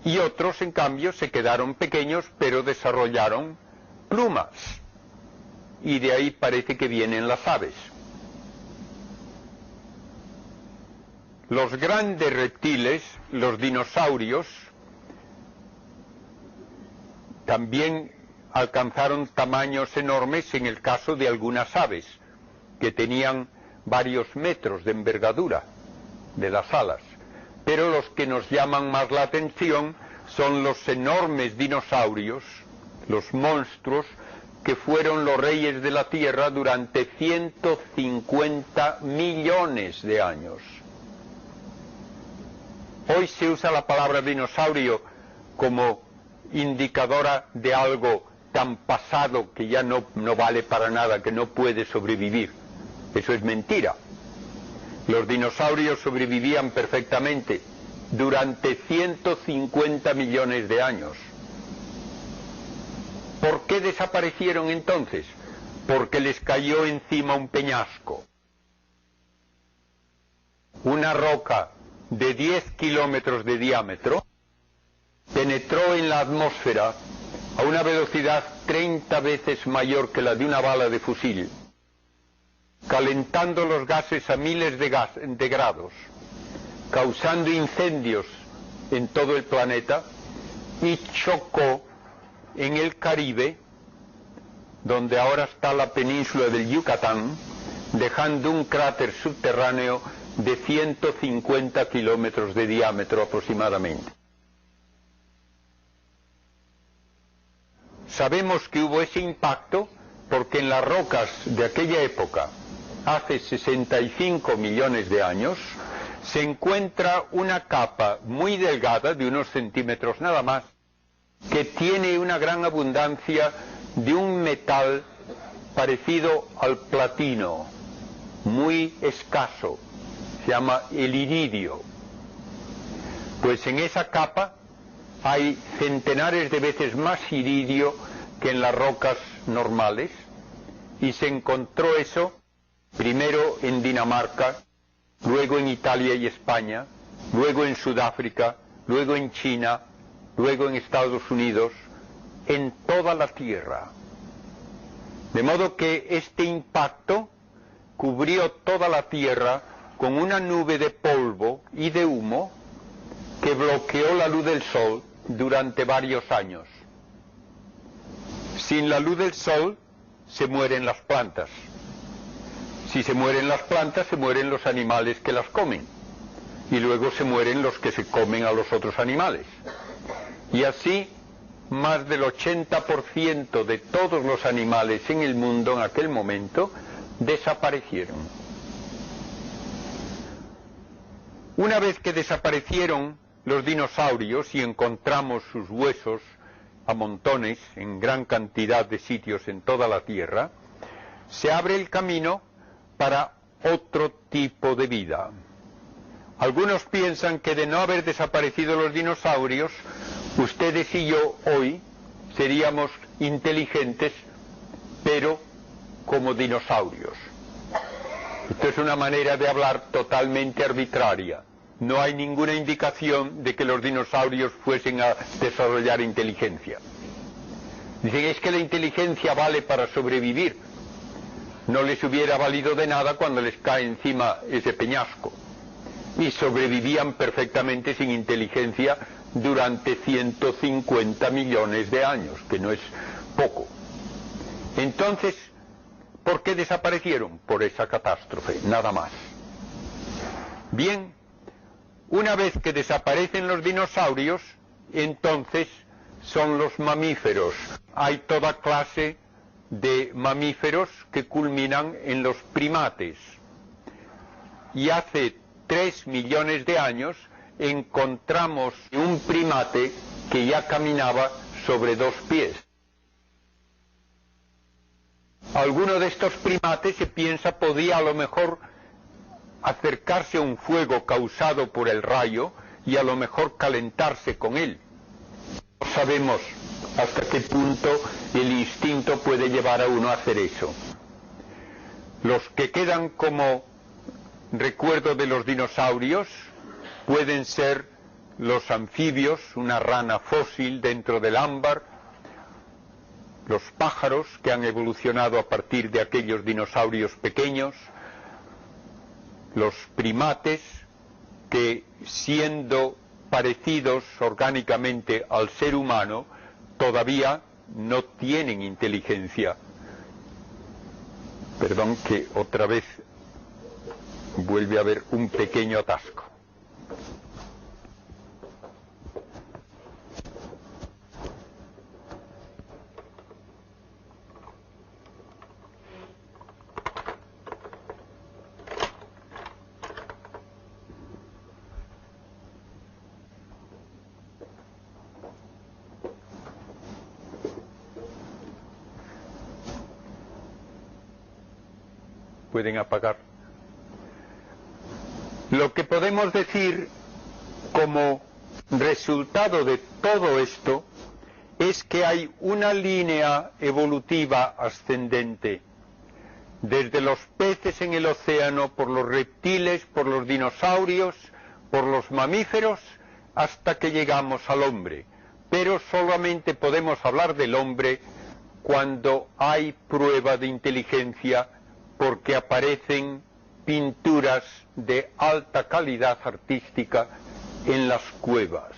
y otros, en cambio, se quedaron pequeños, pero desarrollaron plumas. Y de ahí parece que vienen las aves. Los grandes reptiles, los dinosaurios, también alcanzaron tamaños enormes en el caso de algunas aves, que tenían varios metros de envergadura de las alas. Pero los que nos llaman más la atención son los enormes dinosaurios, los monstruos, que fueron los reyes de la Tierra durante 150 millones de años. Hoy se usa la palabra dinosaurio como indicadora de algo tan pasado que ya no vale para nada, que no puede sobrevivir. Eso es mentira. Los dinosaurios sobrevivían perfectamente durante 150 millones de años. ¿Por qué desaparecieron entonces? Porque les cayó encima un peñasco. Una roca de 10 kilómetros de diámetro penetró en la atmósfera a una velocidad 30 veces mayor que la de una bala de fusil, calentando los gases a miles de grados, causando incendios en todo el planeta, y chocó en el Caribe, donde ahora está la península del Yucatán, dejando un cráter subterráneo de 150 kilómetros de diámetro aproximadamente. Sabemos que hubo ese impacto porque en las rocas de aquella época, hace 65 millones de años, se encuentra una capa muy delgada, de unos centímetros nada más, que tiene una gran abundancia de un metal parecido al platino, muy escaso, se llama el iridio. Pues en esa capa hay centenares de veces más iridio que en las rocas normales, y se encontró eso primero en Dinamarca, luego en Italia y España, luego en Sudáfrica, luego en China, luego en Estados Unidos, en toda la Tierra. De modo que este impacto cubrió toda la Tierra con una nube de polvo y de humo que bloqueó la luz del sol durante varios años. Sin la luz del sol se mueren las plantas. Si se mueren las plantas, se mueren los animales que las comen. Y luego se mueren los que se comen a los otros animales. Y así, más del 80% de todos los animales en el mundo en aquel momento desaparecieron. Una vez que desaparecieron los dinosaurios y encontramos sus huesos a montones en gran cantidad de sitios en toda la Tierra, se abre el camino para otro tipo de vida. Algunos piensan que de no haber desaparecido los dinosaurios, ustedes y yo hoy seríamos inteligentes, pero como dinosaurios. Esto es una manera de hablar totalmente arbitraria. No hay ninguna indicación de que los dinosaurios fuesen a desarrollar inteligencia. Dicen, es que la inteligencia vale para sobrevivir. No les hubiera valido de nada cuando les cae encima ese peñasco. Y sobrevivían perfectamente sin inteligencia durante 150 millones de años, que no es poco. Entonces, ¿por qué desaparecieron? Por esa catástrofe, nada más. Bien, una vez que desaparecen los dinosaurios, entonces son los mamíferos. Hay toda clase de mamíferos que culminan en los primates. Y hace 3 millones de años encontramos un primate que ya caminaba sobre 2 pies. alguno de estos primates, se piensa, podía a lo mejor acercarse a un fuego causado por el rayo y a lo mejor calentarse con él. No sabemos hasta qué punto el instinto puede llevar a uno a hacer eso. Los que quedan como recuerdo de los dinosaurios pueden ser los anfibios, una rana fósil dentro del ámbar, los pájaros que han evolucionado a partir de aquellos dinosaurios pequeños, los primates que, siendo parecidos orgánicamente al ser humano, todavía no tienen inteligencia. Perdón, que otra vez vuelve a haber un pequeño atasco. Pueden apagar. Lo que podemos decir como resultado de todo esto es que hay una línea evolutiva ascendente, desde los peces en el océano, por los reptiles, por los dinosaurios, por los mamíferos, hasta que llegamos al hombre. Pero solamente podemos hablar del hombre cuando hay prueba de inteligencia, porque aparecen pinturas de alta calidad artística en las cuevas.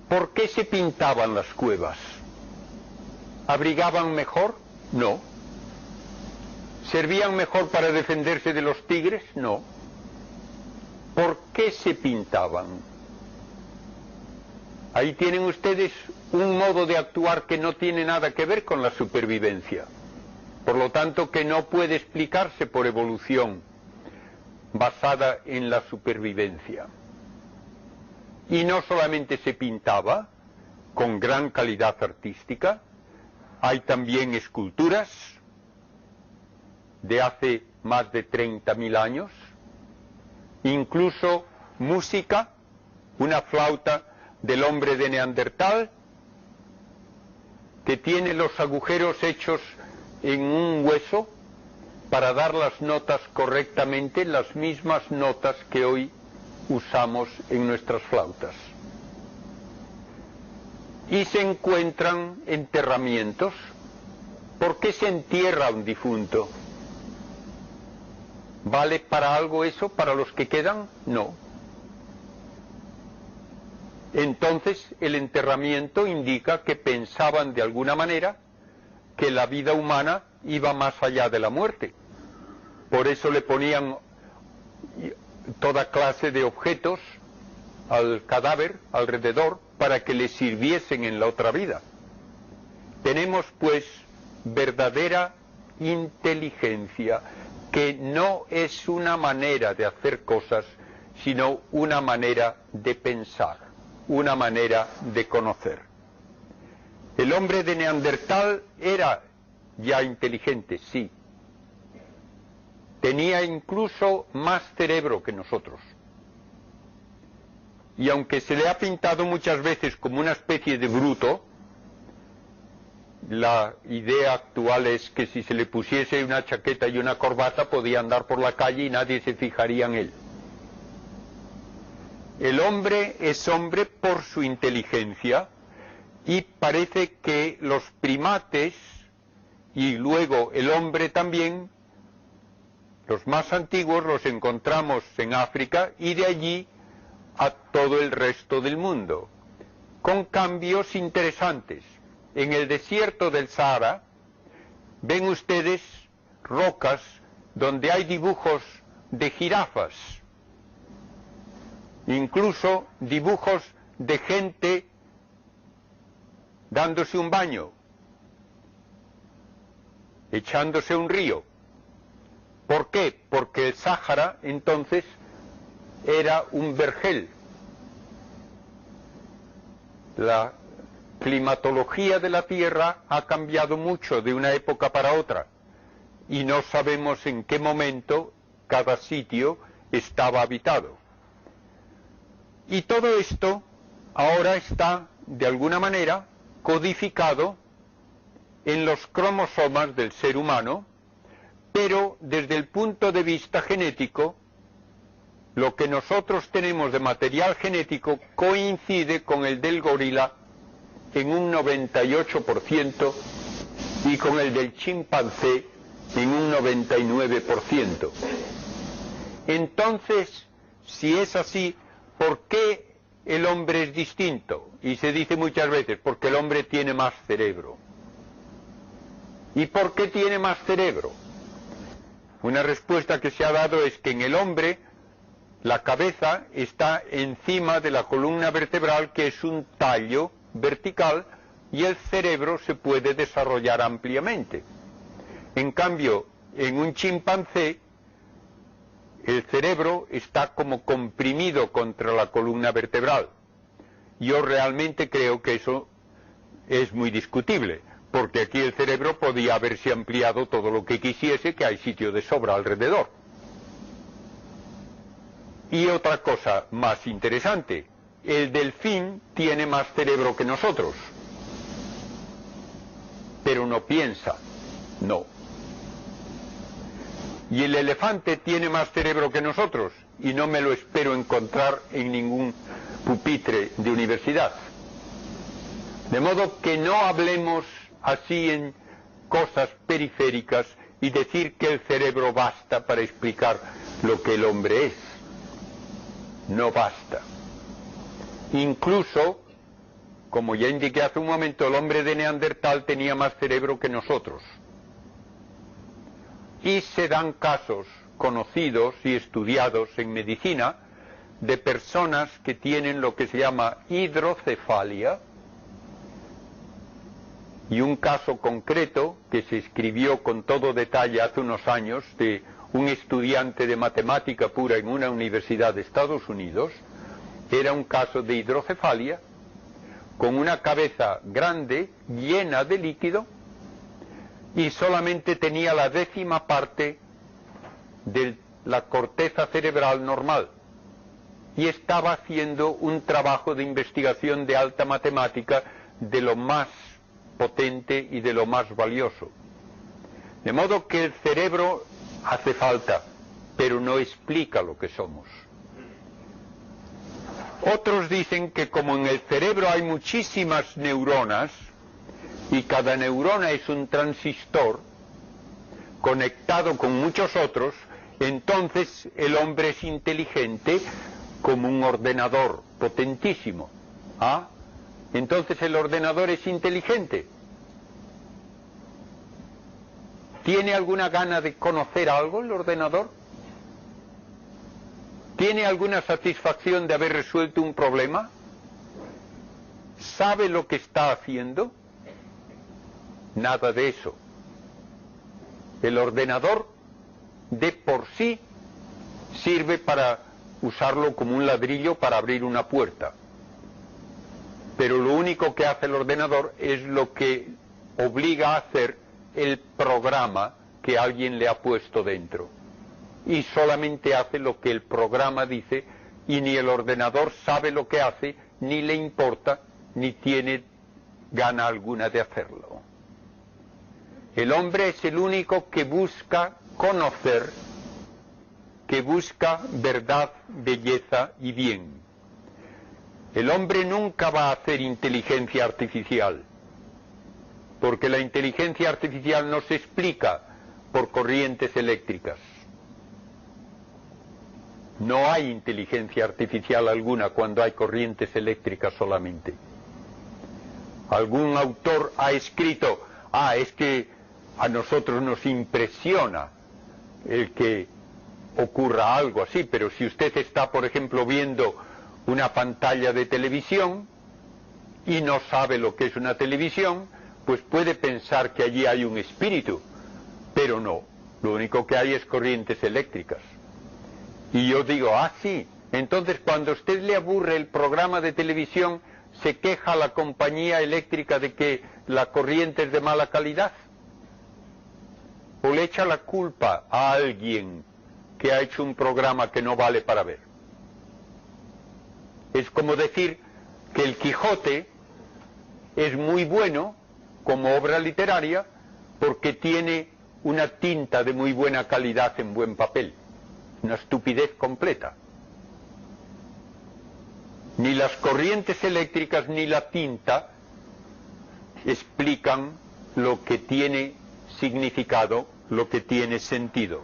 ¿Por qué se pintaban las cuevas? ¿Abrigaban mejor? No. ¿Servían mejor para defenderse de los tigres? No. ¿Por qué se pintaban? Ahí tienen ustedes un modo de actuar que no tiene nada que ver con la supervivencia. Por lo tanto, que no puede explicarse por evolución basada en la supervivencia. Y no solamente se pintaba con gran calidad artística, hay también esculturas de hace más de 30.000 años, incluso música, una flauta del hombre de Neandertal, que tiene los agujeros hechos en un hueso para dar las notas correctamente, las mismas notas que hoy usamos en nuestras flautas. Y se encuentran enterramientos. ¿Por qué se entierra un difunto? ¿Vale para algo eso, para los que quedan? No. Entonces el enterramiento indica que pensaban de alguna manera que la vida humana iba más allá de la muerte. Por eso le ponían toda clase de objetos al cadáver alrededor para que le sirviesen en la otra vida. Tenemos pues verdadera inteligencia, que no es una manera de hacer cosas, sino una manera de pensar, una manera de conocer. El hombre de Neandertal era ya inteligente, sí. Tenía incluso más cerebro que nosotros. Y aunque se le ha pintado muchas veces como una especie de bruto, la idea actual es que si se le pusiese una chaqueta y una corbata podía andar por la calle y nadie se fijaría en él. El hombre es hombre por su inteligencia, y parece que los primates y luego el hombre también, los más antiguos, los encontramos en África y de allí a todo el resto del mundo, con cambios interesantes. En el desierto del Sahara ven ustedes rocas donde hay dibujos de jirafas, incluso dibujos de gente dándose un baño, echándose un río. ¿Por qué? Porque el Sáhara entonces era un vergel. La climatología de la Tierra ha cambiado mucho de una época para otra y no sabemos en qué momento cada sitio estaba habitado. Y todo esto ahora está, de alguna manera, codificado en los cromosomas del ser humano, pero desde el punto de vista genético, lo que nosotros tenemos de material genético coincide con el del gorila en un 98% y con el del chimpancé en un 99%. Entonces, si es así, ¿por qué el hombre es distinto? Y se dice muchas veces, porque el hombre tiene más cerebro. ¿Y por qué tiene más cerebro? Una respuesta que se ha dado es que en el hombre la cabeza está encima de la columna vertebral, que es un tallo vertical, y el cerebro se puede desarrollar ampliamente. En cambio, en un chimpancé, el cerebro está como comprimido contra la columna vertebral. Yo realmente creo que eso es muy discutible, porque aquí el cerebro podía haberse ampliado todo lo que quisiese, que hay sitio de sobra alrededor. Y otra cosa más interesante, el delfín tiene más cerebro que nosotros, pero no piensa, no. Y el elefante tiene más cerebro que nosotros, y no me lo espero encontrar en ningún pupitre de universidad. De modo que no hablemos así en cosas periféricas y decir que el cerebro basta para explicar lo que el hombre es. No basta. Incluso, como ya indiqué hace un momento, el hombre de Neandertal tenía más cerebro que nosotros. Y se dan casos conocidos y estudiados en medicina de personas que tienen lo que se llama hidrocefalia, y un caso concreto que se escribió con todo detalle hace unos años de un estudiante de matemática pura en una universidad de Estados Unidos. Era un caso de hidrocefalia con una cabeza grande llena de líquido y solamente tenía la 10ª parte de la corteza cerebral normal, y estaba haciendo un trabajo de investigación de alta matemática de lo más potente y de lo más valioso. De modo que el cerebro hace falta, pero no explica lo que somos. Otros dicen que como en el cerebro hay muchísimas neuronas, y cada neurona es un transistor conectado con muchos otros, entonces el hombre es inteligente como un ordenador potentísimo. ¿Ah? Entonces el ordenador es inteligente. ¿Tiene alguna gana de conocer algo el ordenador? ¿Tiene alguna satisfacción de haber resuelto un problema? ¿Sabe lo que está haciendo? Nada de eso. El ordenador de por sí sirve para usarlo como un ladrillo para abrir una puerta. Pero lo único que hace el ordenador es lo que obliga a hacer el programa que alguien le ha puesto dentro. Y solamente hace lo que el programa dice, y ni el ordenador sabe lo que hace, ni le importa, ni tiene gana alguna de hacerlo. El hombre es el único que busca conocer, que busca verdad, belleza y bien. El hombre nunca va a hacer inteligencia artificial, porque la inteligencia artificial no se explica por corrientes eléctricas. No hay inteligencia artificial alguna cuando hay corrientes eléctricas solamente. Algún autor ha escrito, es que a nosotros nos impresiona el que ocurra algo así, pero si usted está, por ejemplo, viendo una pantalla de televisión y no sabe lo que es una televisión, pues puede pensar que allí hay un espíritu, pero no, lo único que hay es corrientes eléctricas. Y yo digo, sí, entonces cuando a usted le aburre el programa de televisión, se queja la compañía eléctrica de que la corriente es de mala calidad? ¿O le echa la culpa a alguien que ha hecho un programa que no vale para ver? Es como decir que el Quijote es muy bueno como obra literaria porque tiene una tinta de muy buena calidad en buen papel. Una estupidez completa. Ni las corrientes eléctricas ni la tinta explican lo que tiene significado, lo que tiene sentido.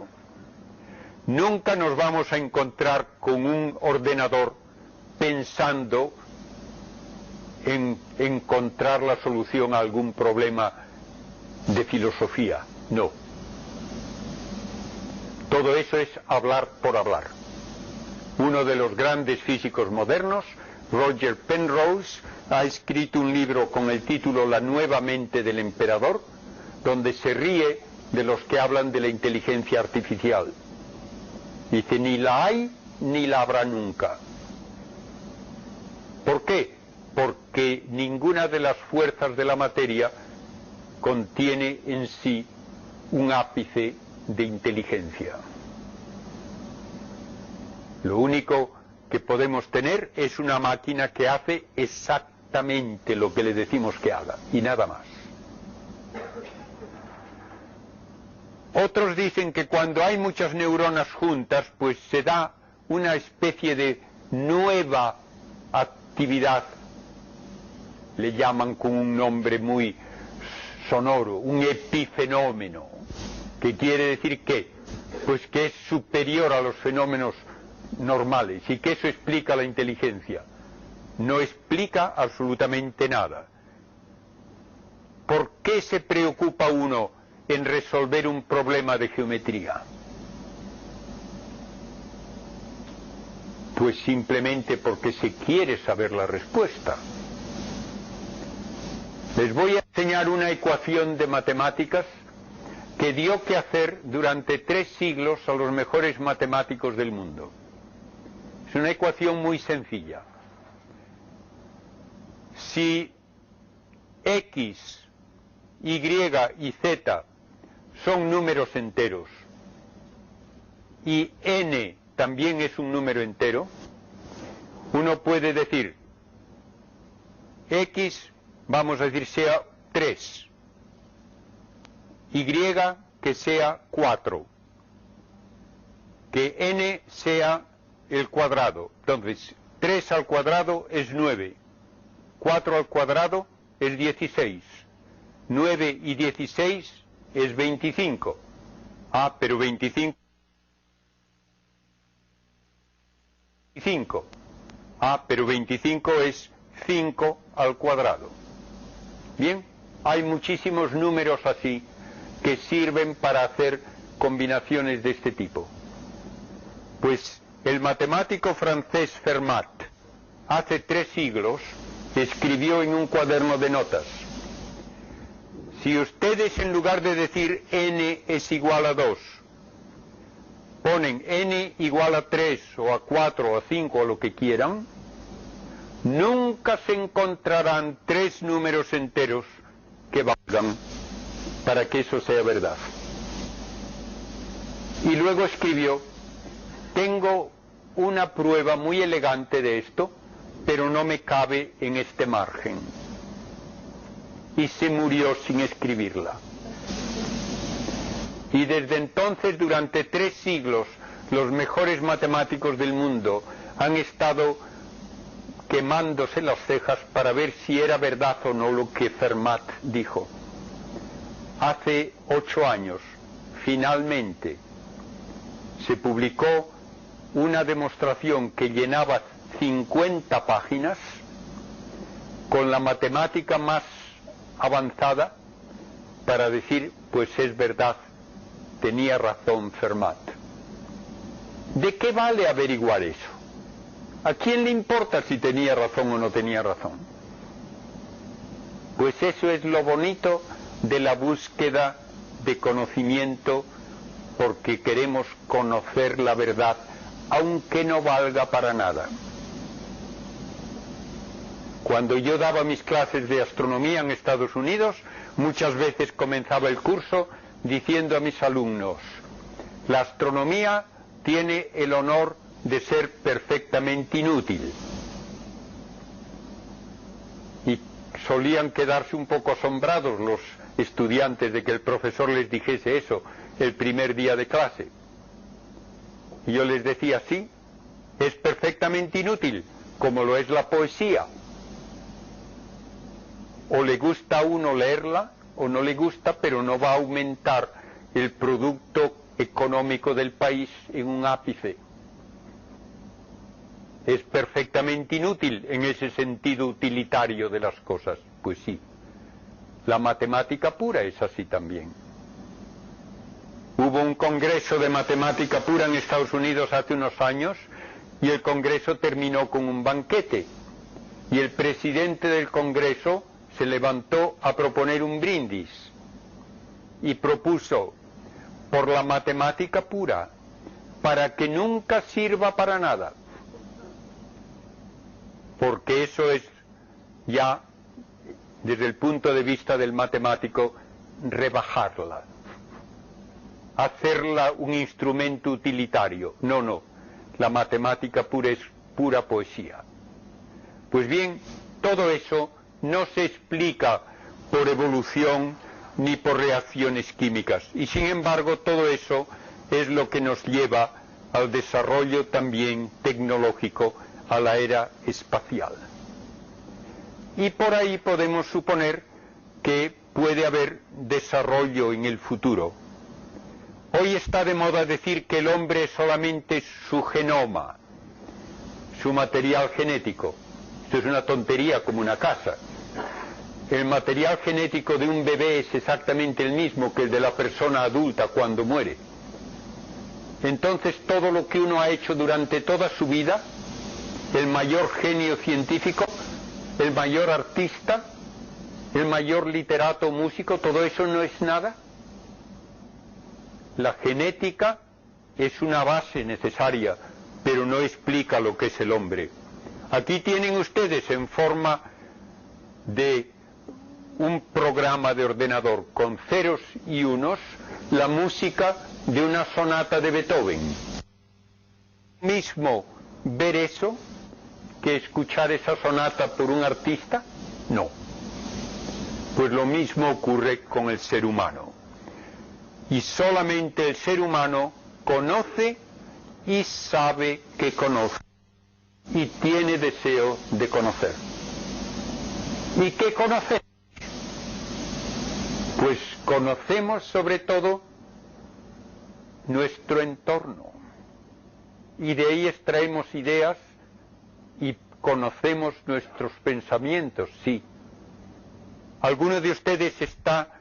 Nunca nos vamos a encontrar con un ordenador pensando en encontrar la solución a algún problema de filosofía. No. Todo eso es hablar por hablar. Uno de los grandes físicos modernos, Roger Penrose, ha escrito un libro con el título La nueva mente del emperador, donde se ríe de los que hablan de la inteligencia artificial. Dice, ni la hay ni la habrá nunca. ¿Por qué? Porque ninguna de las fuerzas de la materia contiene en sí un ápice de inteligencia. Lo único que podemos tener es una máquina que hace exactamente lo que le decimos que haga, y nada más. Otros dicen que cuando hay muchas neuronas juntas, pues se da una especie de nueva actividad, le llaman con un nombre muy sonoro, un epifenómeno, que quiere decir ¿qué? Pues que es superior a los fenómenos normales y que eso explica la inteligencia. No explica absolutamente nada. ¿Por qué se preocupa uno en resolver un problema de geometría? Pues simplemente porque se quiere saber la respuesta. Les voy a enseñar una ecuación de matemáticas que dio que hacer durante 3 siglos a los mejores matemáticos del mundo. Es una ecuación muy sencilla. Si X, Y y Z son números enteros y N también es un número entero, uno puede decir X, vamos a decir, sea 3, Y que sea 4, que N sea el cuadrado. Entonces, 3 al cuadrado es 9, 4 al cuadrado es 16, 9 y 16 es 25. Ah, pero 25. Ah, pero 25 es 5 al cuadrado. Bien, hay muchísimos números así que sirven para hacer combinaciones de este tipo. Pues el matemático francés Fermat, hace 3 siglos, escribió en un cuaderno de notas: si ustedes en lugar de decir n es igual a 2, ponen n igual a 3 o a 4 o a 5 o lo que quieran, nunca se encontrarán 3 números enteros que valgan para que eso sea verdad. Y luego escribió: tengo una prueba muy elegante de esto, pero no me cabe en este margen. Y se murió sin escribirla. Y desde entonces, durante 3 siglos, los mejores matemáticos del mundo han estado quemándose las cejas para ver si era verdad o no lo que Fermat dijo. Hace 8 años, finalmente, se publicó una demostración que llenaba 50 páginas con la matemática más avanzada para decir, pues es verdad, tenía razón Fermat. ¿De qué vale averiguar eso? ¿A quién le importa si tenía razón o no tenía razón? Pues eso es lo bonito de la búsqueda de conocimiento, porque queremos conocer la verdad, aunque no valga para nada. Cuando yo daba mis clases de astronomía en Estados Unidos, muchas veces comenzaba el curso diciendo a mis alumnos: la astronomía tiene el honor de ser perfectamente inútil. Y solían quedarse un poco asombrados los estudiantes de que el profesor les dijese eso el primer día de clase. Y yo les decía: sí, es perfectamente inútil, como lo es la poesía. O le gusta a uno leerla o no le gusta, pero no va a aumentar el producto económico del país en un ápice. ¿Es perfectamente inútil en ese sentido utilitario de las cosas? Pues sí. La matemática pura es así también. Hubo un congreso de matemática pura en Estados Unidos hace unos años y el congreso terminó con un banquete. Y el presidente del congreso se levantó a proponer un brindis y propuso: por la matemática pura, para que nunca sirva para nada. Porque eso es ya, desde el punto de vista del matemático, rebajarla, hacerla un instrumento utilitario. No, no, la matemática pura es pura poesía. Pues bien, todo eso no se explica por evolución ni por reacciones químicas, y sin embargo todo eso es lo que nos lleva al desarrollo también tecnológico, a la era espacial. Y por ahí podemos suponer que puede haber desarrollo en el futuro. Hoy está de moda decir que el hombre es solamente su genoma, su material genético. Esto es una tontería como una casa. El material genético de un bebé es exactamente el mismo que el de la persona adulta cuando muere. Entonces todo lo que uno ha hecho durante toda su vida, el mayor genio científico, el mayor artista, el mayor literato o músico, todo eso no es nada. La genética es una base necesaria, pero no explica lo que es el hombre. Aquí tienen ustedes en forma de un programa de ordenador con ceros y unos la música de una sonata de Beethoven. ¿Mismo ver eso que escuchar esa sonata por un artista? No. Pues lo mismo ocurre con el ser humano. Y solamente el ser humano conoce y sabe que conoce y tiene deseo de conocer. ¿Y qué conoce? Pues conocemos sobre todo nuestro entorno y de ahí extraemos ideas y conocemos nuestros pensamientos, sí. ¿Alguno de ustedes está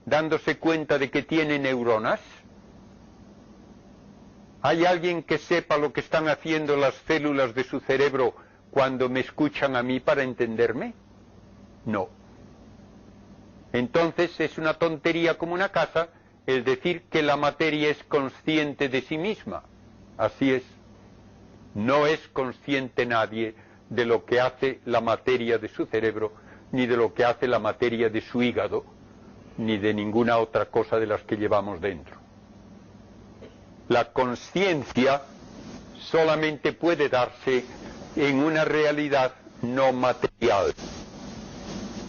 dándose cuenta de que tiene neuronas? ¿Hay alguien que sepa lo que están haciendo las células de su cerebro cuando me escuchan a mí para entenderme? No. Entonces es una tontería como una casa el decir que la materia es consciente de sí misma. Así es. No es consciente nadie de lo que hace la materia de su cerebro, ni de lo que hace la materia de su hígado, ni de ninguna otra cosa de las que llevamos dentro. La consciencia solamente puede darse en una realidad no material.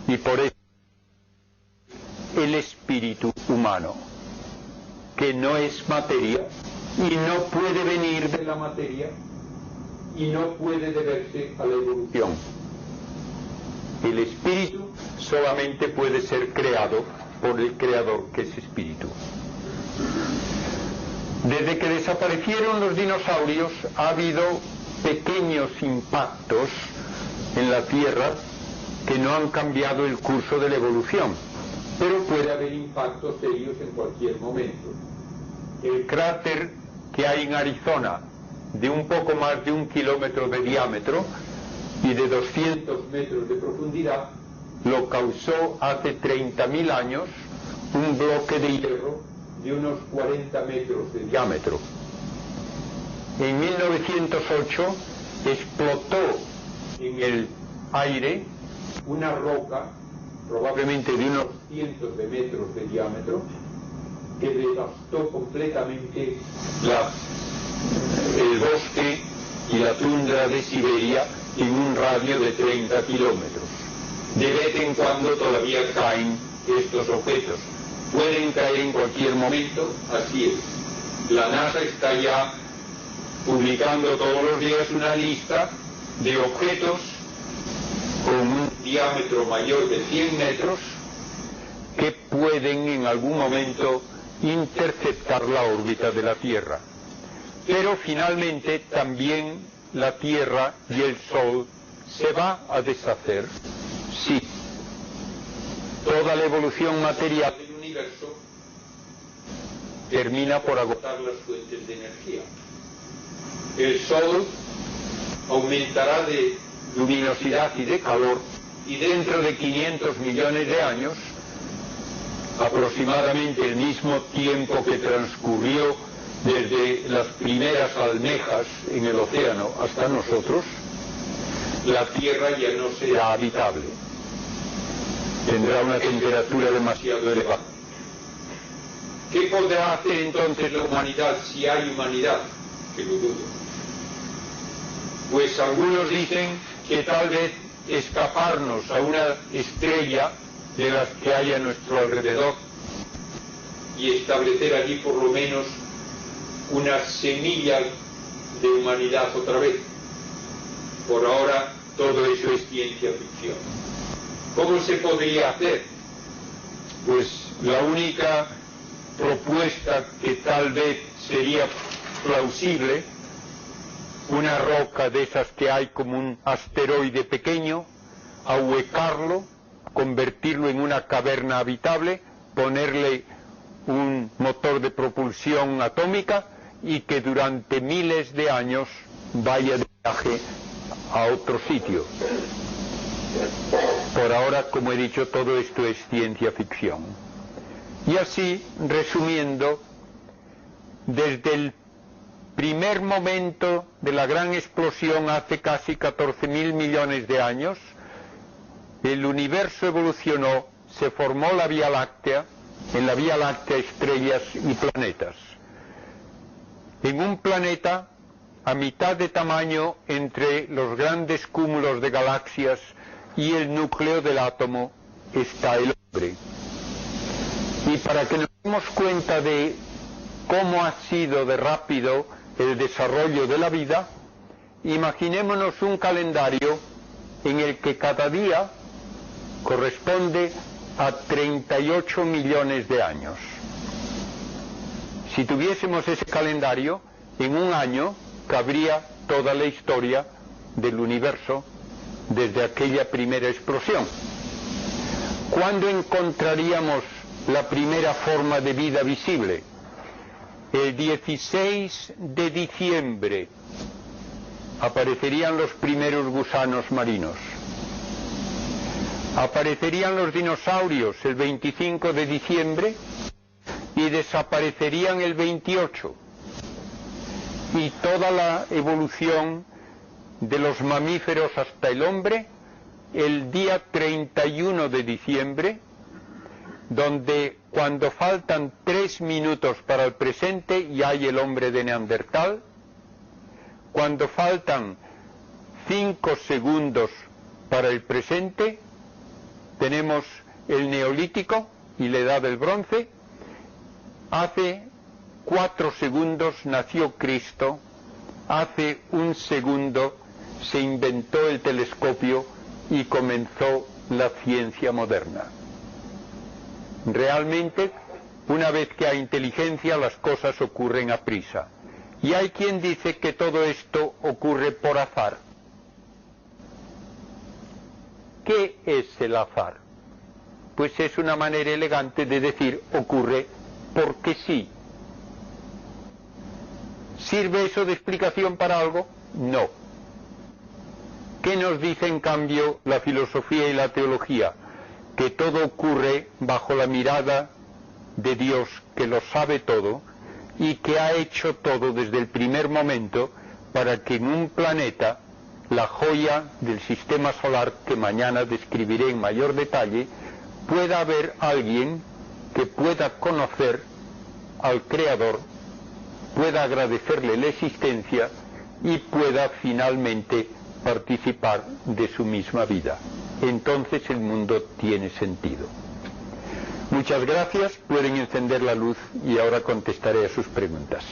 Y por eso el espíritu humano, que no es materia y no puede venir de la materia y no puede deberse a la evolución. El espíritu solamente puede ser creado por el creador, que es espíritu. Desde que desaparecieron los dinosaurios ha habido pequeños impactos en la Tierra que no han cambiado el curso de la evolución, pero puede haber impactos serios en cualquier momento. El cráter que hay en Arizona, de un poco más de 1 kilómetro de diámetro y de 200 metros de profundidad, lo causó hace 30.000 años un bloque de hierro de unos 40 metros de diámetro. En 1908 explotó en el aire una roca, probablemente de unos cientos de metros de diámetro, que devastó completamente el bosque y la tundra de Siberia en un radio de 30 kilómetros. De vez en cuando todavía caen estos objetos. Pueden caer en cualquier momento, así es. La NASA está ya publicando todos los días una lista de objetos con un diámetro mayor de 100 metros que pueden en algún momento interceptar la órbita de la Tierra. Pero finalmente también la Tierra y el Sol se va a deshacer. Sí. Toda la evolución material del universo termina por agotar las fuentes de energía. El Sol aumentará de luminosidad y de calor, y dentro de 500 millones de años, aproximadamente el mismo tiempo que transcurrió desde las primeras almejas en el océano hasta nosotros, la Tierra ya no será habitable. Tendrá una temperatura demasiado elevada. ¿Qué podrá hacer entonces la humanidad, si hay humanidad? Que lo dudo. Pues algunos dicen que tal vez escaparnos a una estrella de las que hay a nuestro alrededor y establecer allí por lo menos una semilla de humanidad otra vez. Por ahora todo eso es ciencia ficción. ¿Cómo se podría hacer? Pues la única propuesta que tal vez sería plausible, una roca de esas que hay como un asteroide pequeño, ahuecarlo, convertirlo en una caverna habitable, ponerle un motor de propulsión atómica y que durante miles de años vaya de viaje a otro sitio. Por ahora, como he dicho, todo esto es ciencia ficción. Y así, resumiendo, desde el primer momento de la gran explosión hace casi 14.000 millones de años, el universo evolucionó, se formó la Vía Láctea, en la Vía Láctea estrellas y planetas. En un planeta a mitad de tamaño entre los grandes cúmulos de galaxias y el núcleo del átomo está el hombre. Y para que nos demos cuenta de cómo ha sido de rápido el desarrollo de la vida, imaginémonos un calendario en el que cada día corresponde a 38 millones de años. Si tuviésemos ese calendario, en un año cabría toda la historia del universo desde aquella primera explosión. ¿Cuándo encontraríamos la primera forma de vida visible? El 16 de diciembre aparecerían los primeros gusanos marinos. Aparecerían los dinosaurios el 25 de diciembre y desaparecerían el 28. Y toda la evolución de los mamíferos hasta el hombre el día 31 de diciembre, donde cuando faltan 3 minutos para el presente ya hay el hombre de Neandertal, cuando faltan 5 segundos para el presente tenemos el Neolítico y la Edad del Bronce. Hace 4 segundos nació Cristo, hace 1 segundo se inventó el telescopio y comenzó la ciencia moderna. Realmente, una vez que hay inteligencia, las cosas ocurren a prisa. Y hay quien dice que todo esto ocurre por azar. ¿Qué es el azar? Pues es una manera elegante de decir ocurre porque sí. ¿Sirve eso de explicación para algo? No. ¿Qué nos dice en cambio la filosofía y la teología? Que todo ocurre bajo la mirada de Dios, que lo sabe todo y que ha hecho todo desde el primer momento para que en un planeta la joya del sistema solar que mañana describiré en mayor detalle, pueda haber alguien que pueda conocer al Creador, pueda agradecerle la existencia y pueda finalmente participar de su misma vida. Entonces el mundo tiene sentido. Muchas gracias, pueden encender la luz y ahora contestaré a sus preguntas.